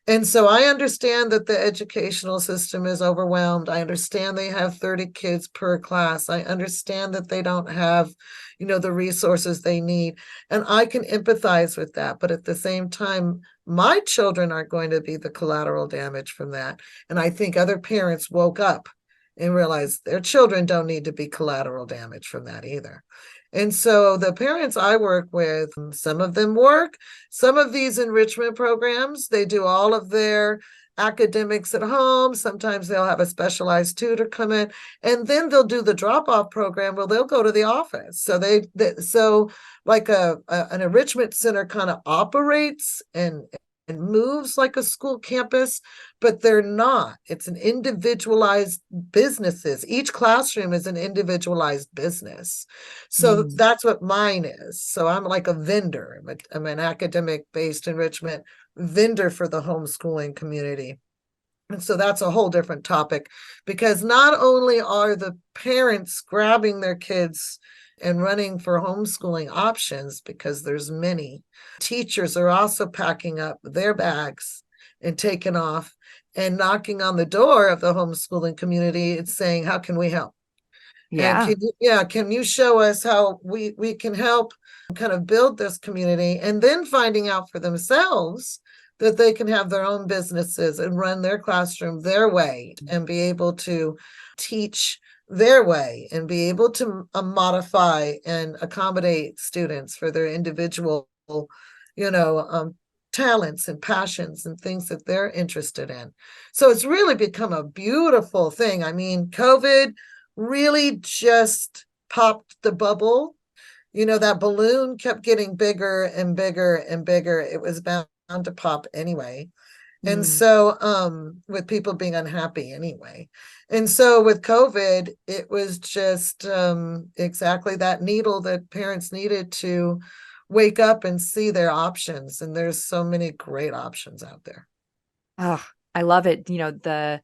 And so I understand that the educational system is overwhelmed. I understand they have 30 kids per class. I understand that they don't have, the resources they need. And I can empathize with that. But at the same time, my children aren't going to be the collateral damage from that. And I think other parents woke up and realized their children don't need to be collateral damage from that either. And so the parents I work with, some of them work some of these enrichment programs. They do all of their academics at home. Sometimes they'll have a specialized tutor come in, and then they'll do the drop-off program where they'll go to the office. So so like an enrichment center kind of operates and moves like a school campus, but they're not. It's an individualized businesses. Each classroom is an individualized business. So that's what mine is. So I'm like a vendor. I'm an academic-based enrichment vendor for the homeschooling community. And so that's a whole different topic, because not only are the parents grabbing their kids and running for homeschooling options, because there's many, teachers are also packing up their bags and taking off and knocking on the door of the homeschooling community and saying, how can we help? Yeah. And can you show us how we can help kind of build this community? And then finding out for themselves that they can have their own businesses and run their classroom their way and be able to teach their way and be able to modify and accommodate students for their individual, talents and passions and things that they're interested in. So it's really become a beautiful thing. I mean, COVID really just popped the bubble. That balloon kept getting bigger and bigger and bigger. It was bound to pop anyway. And Mm. so, with people being unhappy anyway. And so with COVID, it was just exactly that needle that parents needed to wake up and see their options. And there's so many great options out there. Oh, I love it. The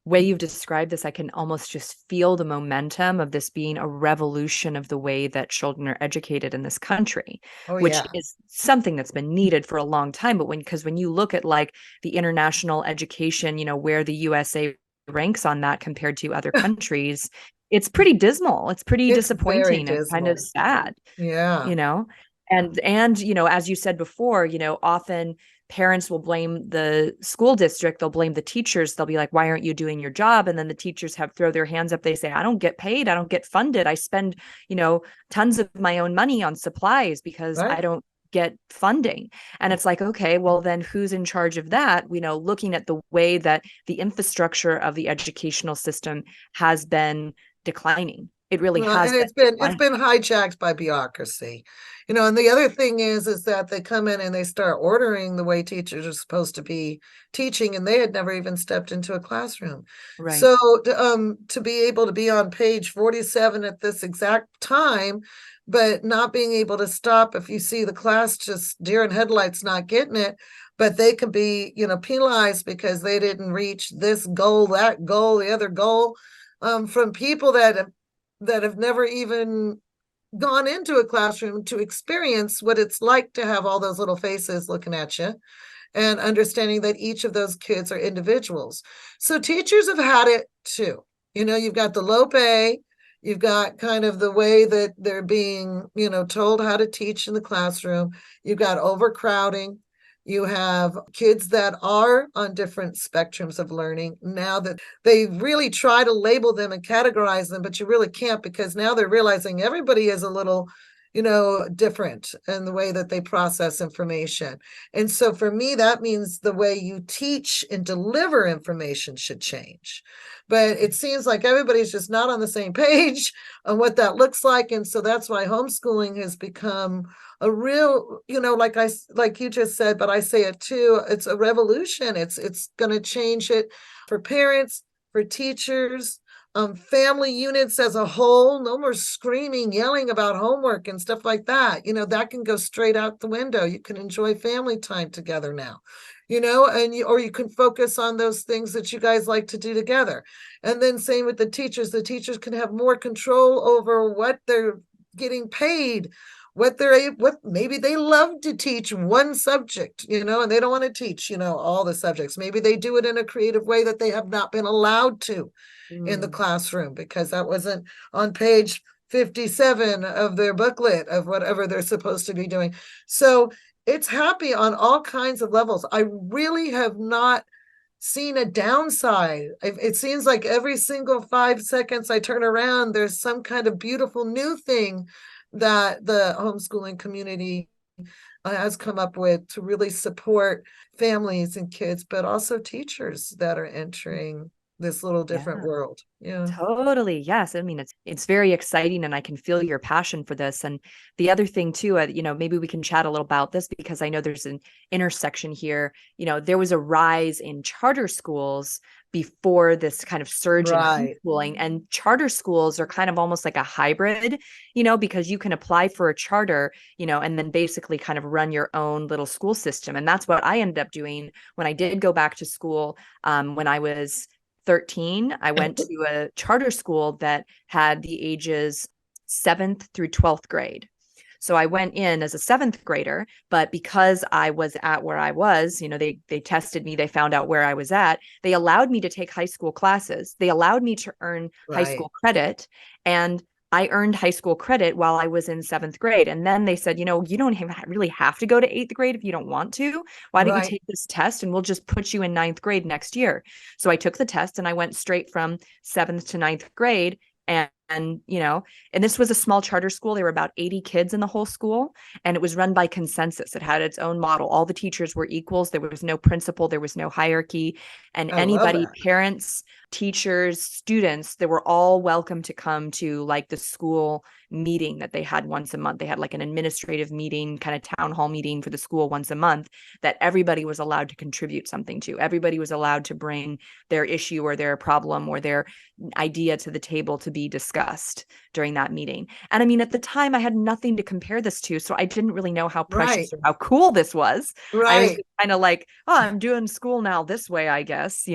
way you've described this, I can almost just feel the momentum of this being a revolution of the way that children are educated in this country, Oh, which yeah. is something that's been needed for a long time. But because when you look at like the international education, where the USA ranks on that compared to other countries, it's pretty dismal. It's pretty It's very disappointing and kind of dismal. sad, Yeah. you know? And as you said before, often parents will blame the school district, they'll blame the teachers, they'll be like, why aren't you doing your job? And then the teachers have throw their hands up, they say, I don't get paid, I don't get funded, I spend tons of my own money on supplies because Right. I don't get funding. And it's like, okay, well then who's in charge of that? Looking at the way that the infrastructure of the educational system has been declining, it really Well, has and been it's declining. been hijacked by bureaucracy. And the other thing is that they come in and they start ordering the way teachers are supposed to be teaching, and they had never even stepped into a classroom. Right. So to be able to be on page 47 at this exact time, but not being able to stop if you see the class just deer in headlights not getting it, but they can be, penalized because they didn't reach this goal, that goal, the other goal, from people that have never even gone into a classroom to experience what it's like to have all those little faces looking at you and understanding that each of those kids are individuals. So teachers have had it too. You've got the low pay, you've got kind of the way that they're being, told how to teach in the classroom, you've got overcrowding, you have kids that are on different spectrums of learning now that they really try to label them and categorize them, but you really can't because now they're realizing everybody is a little, different in the way that they process information. And so for me, that means the way you teach and deliver information should change. But it seems like everybody's just not on the same page on what that looks like. And so that's why homeschooling has become a real, like you just said, but I say it too, it's a revolution. It's going to change it for parents, for teachers, family units as a whole. No more screaming, yelling about homework and stuff like that. That can go straight out the window. You can enjoy family time together now, or you can focus on those things that you guys like to do together. And then same with the teachers. The teachers can have more control over what they're getting paid, what maybe they love to teach one subject, and they don't want to teach, all the subjects. Maybe they do it in a creative way that they have not been allowed to in the Mm. classroom because that wasn't on page 57 of their booklet of whatever they're supposed to be doing. So it's happy on all kinds of levels. I really have not seen a downside. It seems like every single 5 seconds I turn around, there's some kind of beautiful new thing that the homeschooling community has come up with to really support families and kids, but also teachers that are entering this little different Yeah. world. Yeah. Totally. Yes. I mean, it's very exciting and I can feel your passion for this. And the other thing too, maybe we can chat a little about this because I know there's an intersection here. There was a rise in charter schools before this kind of surge in Right. homeschooling, and charter schools are kind of almost like a hybrid, because you can apply for a charter, and then basically kind of run your own little school system. And that's what I ended up doing when I did go back to school, when I was 13, I went to a charter school that had the ages 7th through 12th grade. So I went in as a 7th grader, but because I was at where I was, they tested me, they found out where I was at. They allowed me to take high school classes. They allowed me to earn high Right. school credit, and I earned high school credit while I was in 7th grade. And then they said, you don't really have to go to 8th grade if you don't want to. Why don't you Right. take this test and we'll just put you in 9th grade next year? So I took the test and I went straight from 7th to 9th grade. And and this was a small charter school. There were about 80 kids in the whole school, and it was run by consensus. It had its own model. All the teachers were equals. There was no principal, there was no hierarchy, and I love anybody, that. parents, teachers, students, they were all welcome to come to like the school meeting that they had once a month. They had like an administrative meeting, kind of town hall meeting for the school once a month, that everybody was allowed to contribute something to. Everybody was allowed to bring their issue or their problem or their idea to the table to be discussed during that meeting. And I mean, at the time, I had nothing to compare this to, so I didn't really know how Right, precious or how cool this was. I was right. just kind of like, oh, I'm doing school now this way, I guess.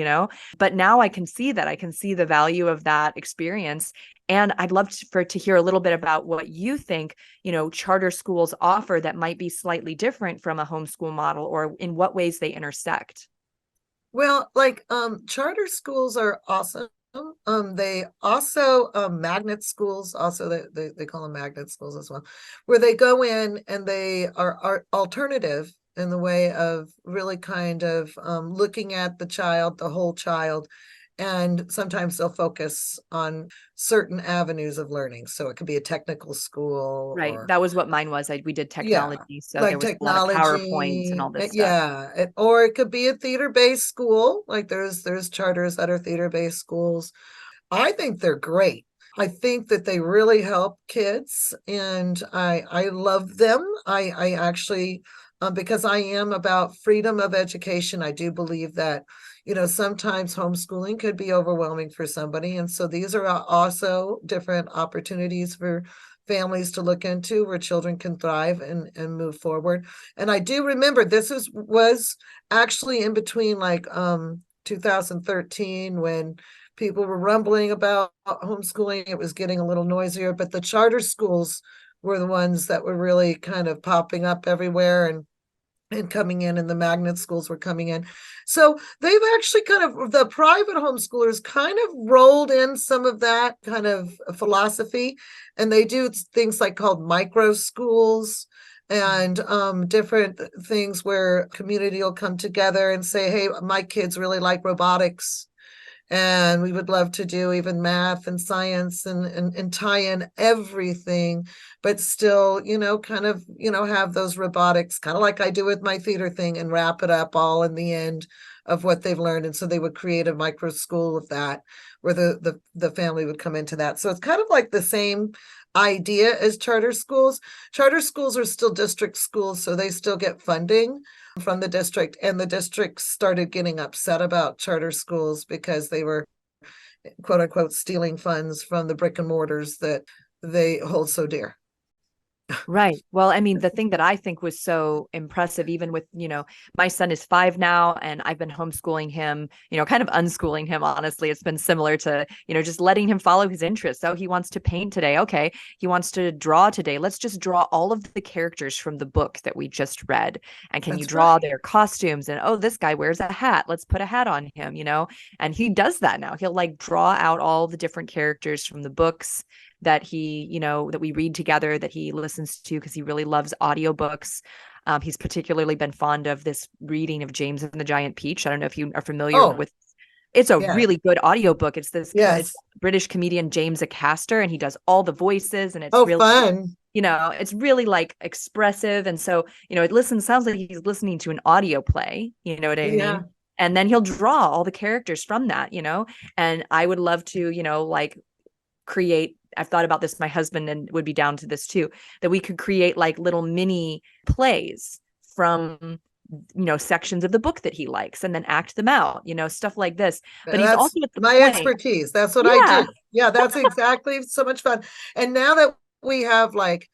But now I can see that. I can see the value of that experience. And I'd love to hear a little bit about what you think, charter schools offer that might be slightly different from a homeschool model, or in what ways they intersect. Well, like charter schools are awesome. They also magnet schools, also they call them magnet schools as well, where they go in and they are alternative in the way of really kind of looking at the child, the whole child, and sometimes they'll focus on certain avenues of learning. So it could be a technical school Right. or That was what mine was. We did yeah, technology. So there like was a lot of PowerPoints and technology. all this stuff. Yeah, or it could be a theater-based school. Like there's charters that are theater-based schools. I think they're great. I think that they really help kids, and I love them. I actually, because I am about freedom of education, I do believe that, sometimes homeschooling could be overwhelming for somebody, and so these are also different opportunities for families to look into where children can thrive and move forward. And I do remember this was actually in between like 2013 when people were rumbling about homeschooling. It was getting a little noisier, but the charter schools were the ones that were really kind of popping up everywhere and coming in, and the magnet schools were coming in. So they've actually the private homeschoolers kind of rolled in some of that kind of philosophy, and they do things like called micro schools and different things where community will come together and say, hey, my kids really like robotics, and we would love to do even math and science and tie in everything, but still, kind of, have those robotics, kind of like I do with my theater thing, and wrap it up all in the end of what they've learned. And so they would create a micro school of that, where the family would come into that. So it's kind of like the same idea as charter schools. Charter schools are still district schools, so they still get funding from the district, and the district started getting upset about charter schools because they were, quote unquote, stealing funds from the brick and mortars that they hold so dear. Right. Well, I mean, the thing that I think was so impressive, even with, my son is 5 now, and I've been homeschooling him, kind of unschooling him, honestly. It's been similar to, just letting him follow his interests. Oh, he wants to paint today. Okay. He wants to draw today. Let's just draw all of the characters from the book that we just read. And can you That's draw right. their costumes? And, oh, this guy wears a hat. Let's put a hat on him. And he does that now. He'll like draw out all the different characters from the books that that we read together, that he listens to, because he really loves audiobooks. He's particularly been fond of this reading of James and the Giant Peach. I don't know if you are familiar Oh, with. It's a yeah. really good audiobook. It's Yes. British comedian James Acaster, and he does all the voices, and it's Oh, really, fun. it's really like expressive. And so, sounds like he's listening to an audio play, you know what I Yeah. mean? And then he'll draw all the characters from that, and I would love to, like create. I've thought about this, my husband and would be down to this too, that we could create like little mini plays from sections of the book that he likes, and then act them out, stuff like this. But he's That's also at the my point. expertise. That's what I Yeah. do. Yeah, that's exactly so much fun. And now that we have like,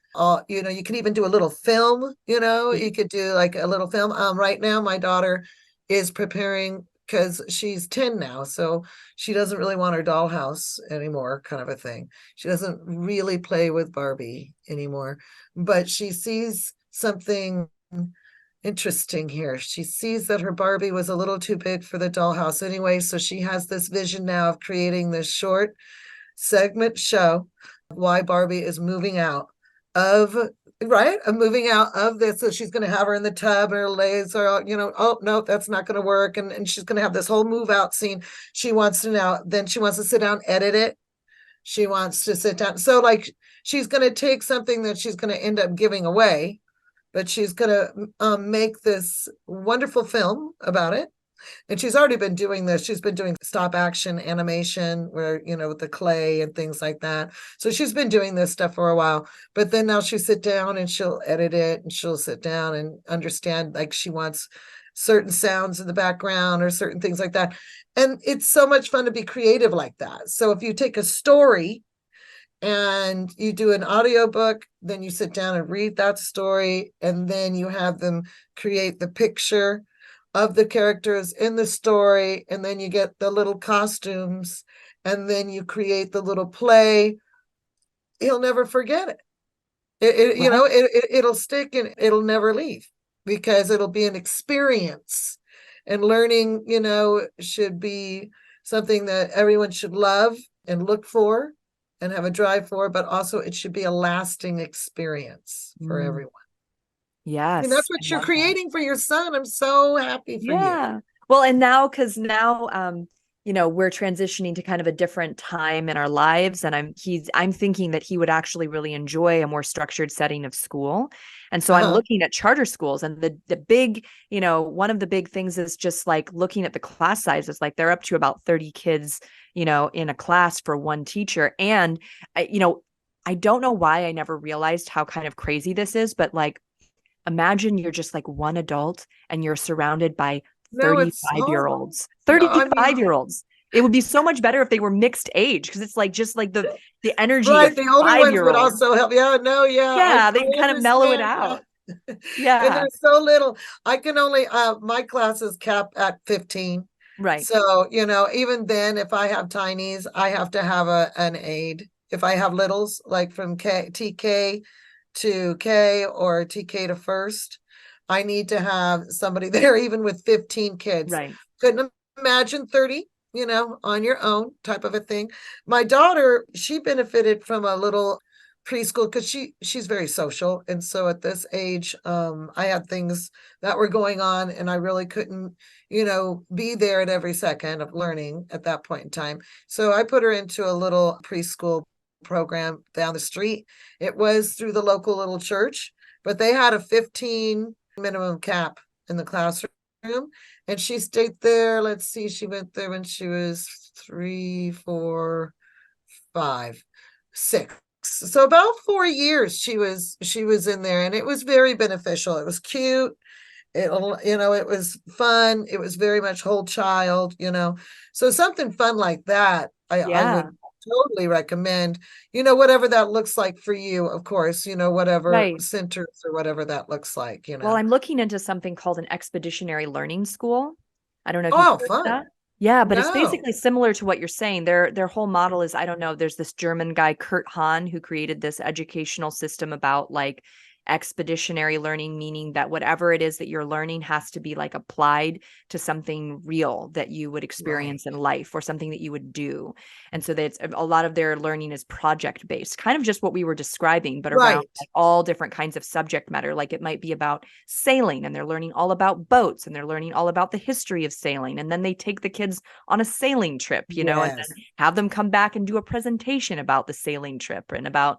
you can even do a little film, you could do like a little film. Right now, my daughter is preparing, because she's 10 now, so she doesn't really want her dollhouse anymore, kind of a thing. She doesn't really play with Barbie anymore, but she sees something interesting here. She sees that her Barbie was a little too big for the dollhouse anyway, so she has this vision now of creating this short segment show why Barbie is moving out of moving out of this. So she's going to have her in the tub, and her legs are, oh no, that's not going to work, and she's going to have this whole move out scene. She wants to sit down, edit it, She wants to sit down. So like she's going to take something that she's going to end up giving away, but she's going to make this wonderful film about it. And she's already been doing this. She's been doing stop action animation where, with the clay and things like that. So she's been doing this stuff for a while, but then now she'll sit down and she'll edit it, and she'll sit down and understand, like she wants certain sounds in the background or certain things like that. And it's so much fun to be creative like that. So if you take a story and you do an audiobook, then you sit down and read that story, and then you have them create the picture of the characters in the story, and then you get the little costumes, and then you create the little play. He'll never forget it. It'll stick and it'll never leave, because it'll be an experience. And learning, should be something that everyone should love and look for and have a drive for, but also it should be a lasting experience for everyone. And Yes, that's what you're creating for your son. I'm so happy for you. Yeah. Well, and now, because now, we're transitioning to kind of a different time in our lives, and I'm thinking that he would actually really enjoy a more structured setting of school. And so I'm looking at charter schools, and the big, one of the big things is just like looking at the class sizes. Like they're up to about 30 kids, in a class for one teacher. And I don't know why I never realized how kind of crazy this is, but like, imagine you're just like one adult and you're surrounded by 35-year-olds. 35-year-olds. It would be so much better if they were mixed age, because it's like just like the energy right, of the older ones would 5-year-olds. also help. Yeah, they can kind of mellow it out. Yeah. And there's so little. I can only my class is capped at 15. Right. So, even then, if I have tinies, I have to have an aide. If I have littles, like from TK to K or TK to first, I need to have somebody there, even with 15 kids. Right. Couldn't imagine 30, on your own type of a thing. My daughter, she benefited from a little preschool because she's very social. And so at this age, I had things that were going on, and I really couldn't, be there at every second of learning at that point in time. So I put her into a little preschool program down the street. It was through the local little church, but they had a 15 minimum cap in the classroom, and she stayed there. Let's see, she went there when she was 3, 4, 5, 6. So about 4 years she was in there, and it was very beneficial. It was cute. It was fun. It was very much whole child, so something fun like that. I would totally recommend, whatever that looks like for you, of course, whatever centers or whatever that looks like, Well, I'm looking into something called an expeditionary learning school. I don't know if Oh, you've heard fun. of that. Yeah, but it's No. basically similar to what you're saying. Their whole model is, I don't know, there's this German guy, Kurt Hahn, who created this educational system about like expeditionary learning, meaning that whatever it is that you're learning has to be like applied to something real that you would experience in life, or something that you would do. And so that's a lot of their learning is project based, kind of just what we were describing, but around like all different kinds of subject matter. Like it might be about sailing, and they're learning all about boats, and they're learning all about the history of sailing. And then they take the kids on a sailing trip, and then have them come back and do a presentation about the sailing trip and about,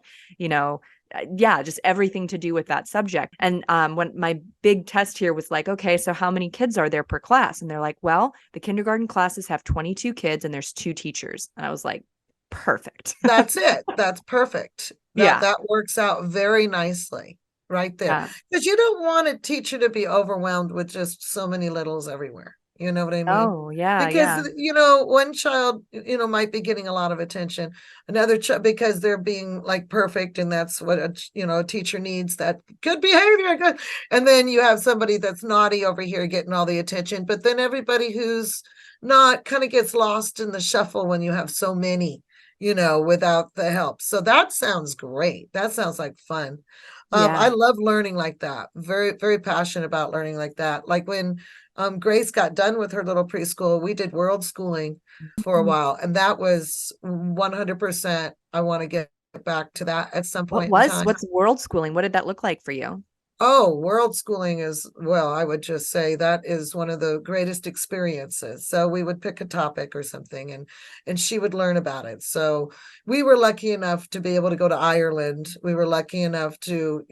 just everything to do with that subject. And when my big test here was like, okay, so how many kids are there per class? And they're like, well, the kindergarten classes have 22 kids and there's 2 teachers. And I was like, perfect. That's it. That's perfect. That works out very nicely right there. Because you don't want a teacher to be overwhelmed with just so many littles everywhere. You know what I mean? Oh, yeah. Because, one child, might be getting a lot of attention. Another child, because they're being like perfect, and that's what a teacher needs, that good behavior. And then you have somebody that's naughty over here getting all the attention. But then everybody who's not kind of gets lost in the shuffle when you have so many, without the help. So that sounds great. That sounds like fun. I love learning like that. Very, very passionate about learning like that. Like when Grace got done with her little preschool, we did world schooling for a while, and that was 100%. I want to get back to that at some point in time. What's world schooling? What did that look like for you? Oh, world schooling is, well, I would just say that is one of the greatest experiences. So we would pick a topic or something and she would learn about it. So we were lucky enough to be able to go to Ireland. We were lucky enough to,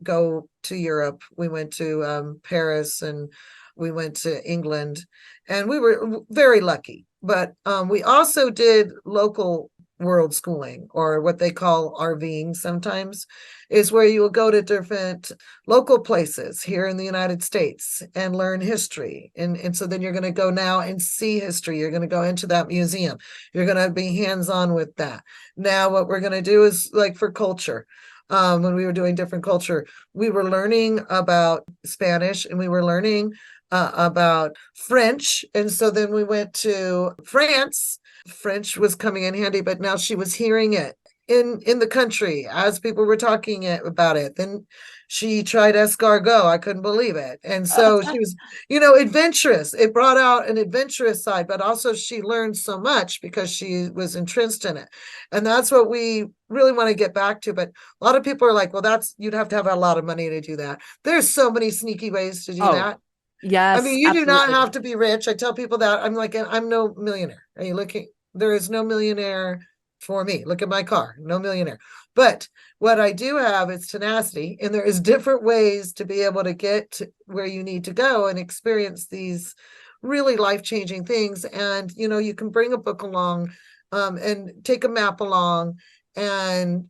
go to Europe. We went to Paris and we went to England and we were very lucky. But we also did local world schooling, or what they call RVing sometimes, is where you will go to different local places here in the United States and learn history. And so then you're going to go now and see history. You're going to go into that museum. You're going to be hands-on with that. Now, what we're going to do is like for culture. When we were doing different culture, we were learning about Spanish and we were learning about French. And so then we went to France. French was coming in handy, but now she was hearing it in the country as people were talking about it. Then she tried escargot. I couldn't believe it. And so she was, adventurous. It brought out an adventurous side, but also she learned so much because she was entrenched in it. And that's what we really want to get back to. But a lot of people are like, well, you'd have to have a lot of money to do that. There's so many sneaky ways to do that. I Yes, mean, you do not absolutely. have to be rich. I tell people that. I'm like, I'm no millionaire. Are you looking? There is no millionaire for me. Look at my car, no millionaire. But what I do have is tenacity, and there is different ways to be able to get to where you need to go and experience these really life-changing things. And, you can bring a book along and take a map along. And,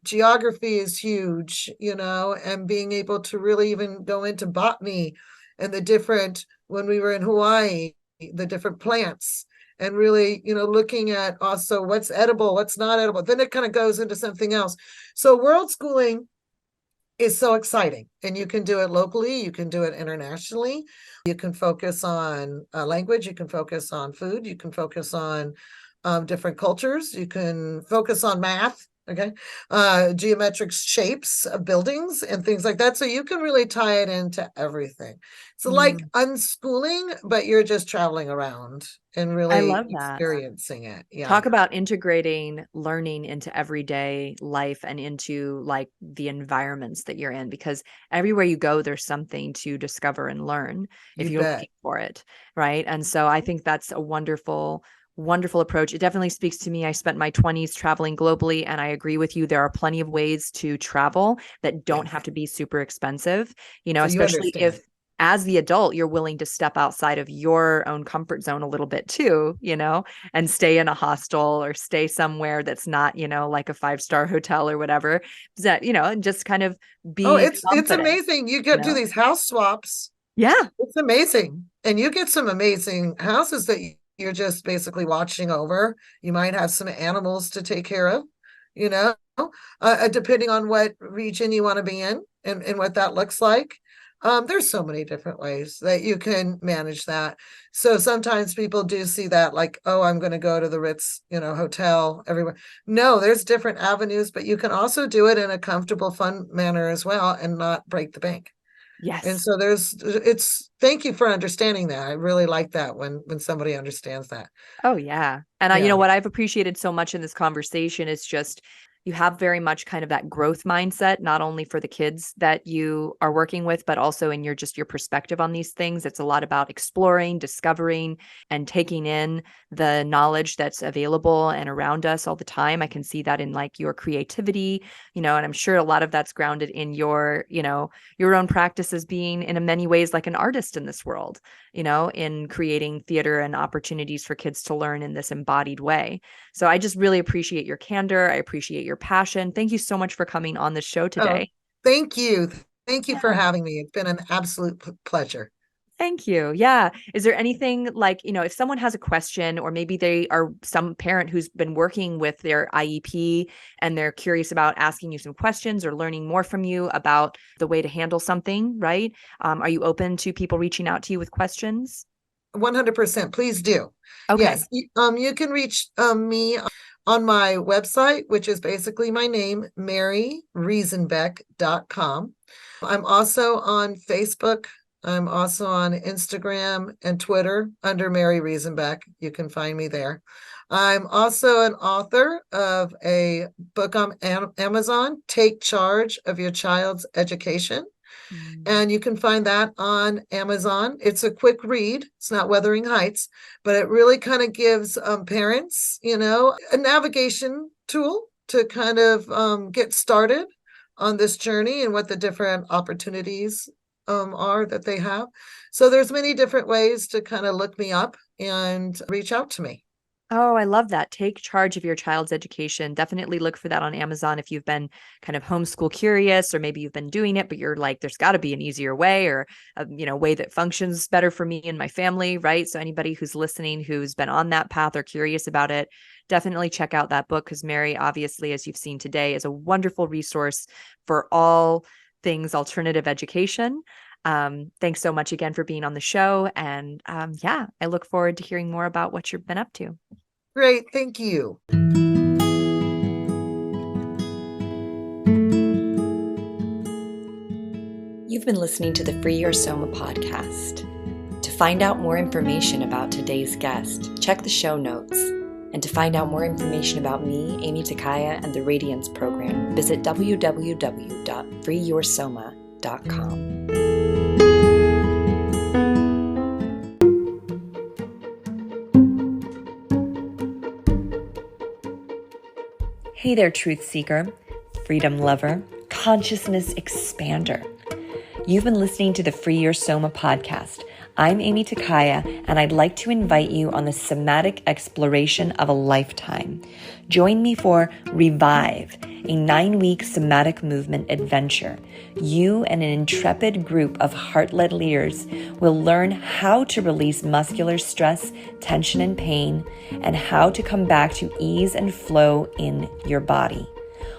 geography is huge, and being able to really even go into botany and when we were in Hawaii, the different plants and really, looking at also what's edible, what's not edible. Then it kind of goes into something else. So world schooling is so exciting, and you can do it locally. You can do it internationally. You can focus on language. You can focus on food. You can focus on different cultures. You can focus on math. Okay. Geometric shapes of buildings and things like that. So you can really tie it into everything. So like unschooling, but you're just traveling around and I really love that. experiencing it. Yeah. Talk about integrating learning into everyday life and into like the environments that you're in, because everywhere you go, there's something to discover and learn if You you're bet. looking for it. Right. And so I think that's a wonderful, wonderful approach. It definitely speaks to me. I spent my 20s traveling globally, and I agree with you. There are plenty of ways to travel that Yeah. don't have to be super expensive, So you especially understand. if as the adult, you're willing to step outside of your own comfort zone a little bit too, and stay in a hostel or stay somewhere that's not, like a 5-star hotel or whatever. That, and just kind of Oh, be it's confident, amazing. You you get do know? these house swaps. Yeah. It's amazing. And you get some amazing houses that you're just basically watching over. You might have some animals to take care of, you know, depending on what region you want to be in and what that looks like. There's so many different ways that you can manage that. So sometimes people do see that like, oh, I'm going to go to the Ritz, hotel everywhere. No, there's different avenues, but you can also do it in a comfortable, fun manner as well and not break the bank. And Yes. so thank you for understanding that. I really like that when somebody understands that. Oh, yeah. And Yeah, what I've appreciated so much in this conversation is just you have very much kind of that growth mindset, not only for the kids that you are working with, but also in your perspective on these things. It's a lot about exploring, discovering, and taking in the knowledge that's available and around us all the time. I can see that in like your creativity, and I'm sure a lot of that's grounded in your own practice as being in many ways like an artist in this world, in creating theater and opportunities for kids to learn in this embodied way. So I just really appreciate your candor. I appreciate your passion. Thank you so much for coming on the show oh, today. thank you. Thank you for Yeah. having me. It's been an absolute pleasure. Thank you. Yeah. Is there anything like, if someone has a question, or maybe they are some parent who's been working with their IEP and they're curious about asking you some questions or learning more from you about the way to handle something, right? Are you open to people reaching out to you with questions? 100%. Please do. Okay. Yes. You can reach me on my website, which is basically my name, maryresenbeck.com. I'm also on Facebook. I'm also on Instagram and Twitter under Mary Riesenbeck. You can find me there. I'm also an author of a book on Amazon, Take Charge of Your Child's Education. Mm. And you can find that on Amazon. It's a quick read. It's not Wuthering Heights, but it really kind of gives parents, a navigation tool to kind of get started on this journey and what the different opportunities are that they have. So there's many different ways to kind of look me up and reach out to me. Oh, I love that. Take charge of your child's education. Definitely look for that on Amazon if you've been kind of homeschool curious, or maybe you've been doing it, but you're like, there's got to be an easier way, or a way that functions better for me and my family, right? So anybody who's listening who's been on that path or curious about it, definitely check out that book, because Mary, obviously, as you've seen today, is a wonderful resource for all things alternative education. Thanks so much again for being on the show. And yeah, I look forward to hearing more about what you've been up to. Great. Thank you. You've been listening to the Free Your Soma podcast. To find out more information about today's guest, check the show notes. And to find out more information about me, Amy Takaya, and the Radiance program, visit www.freeyoursoma.com. Hey there, truth seeker, freedom lover, consciousness expander. You've been listening to the Free Your Soma podcast. I'm Amy Takaya, and I'd like to invite you on the somatic exploration of a lifetime. Join me for Revive, a 9-week somatic movement adventure. You and an intrepid group of heart-led leaders will learn how to release muscular stress, tension, and pain, and how to come back to ease and flow in your body.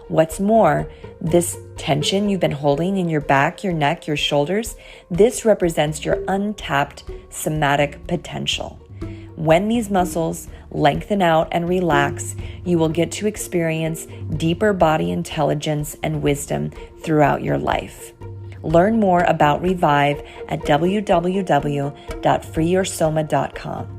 What's more, this tension you've been holding in your back, your neck, your shoulders, this represents your untapped somatic potential. When these muscles lengthen out and relax, you will get to experience deeper body intelligence and wisdom throughout your life. Learn more about Revive at www.freeyoursoma.com.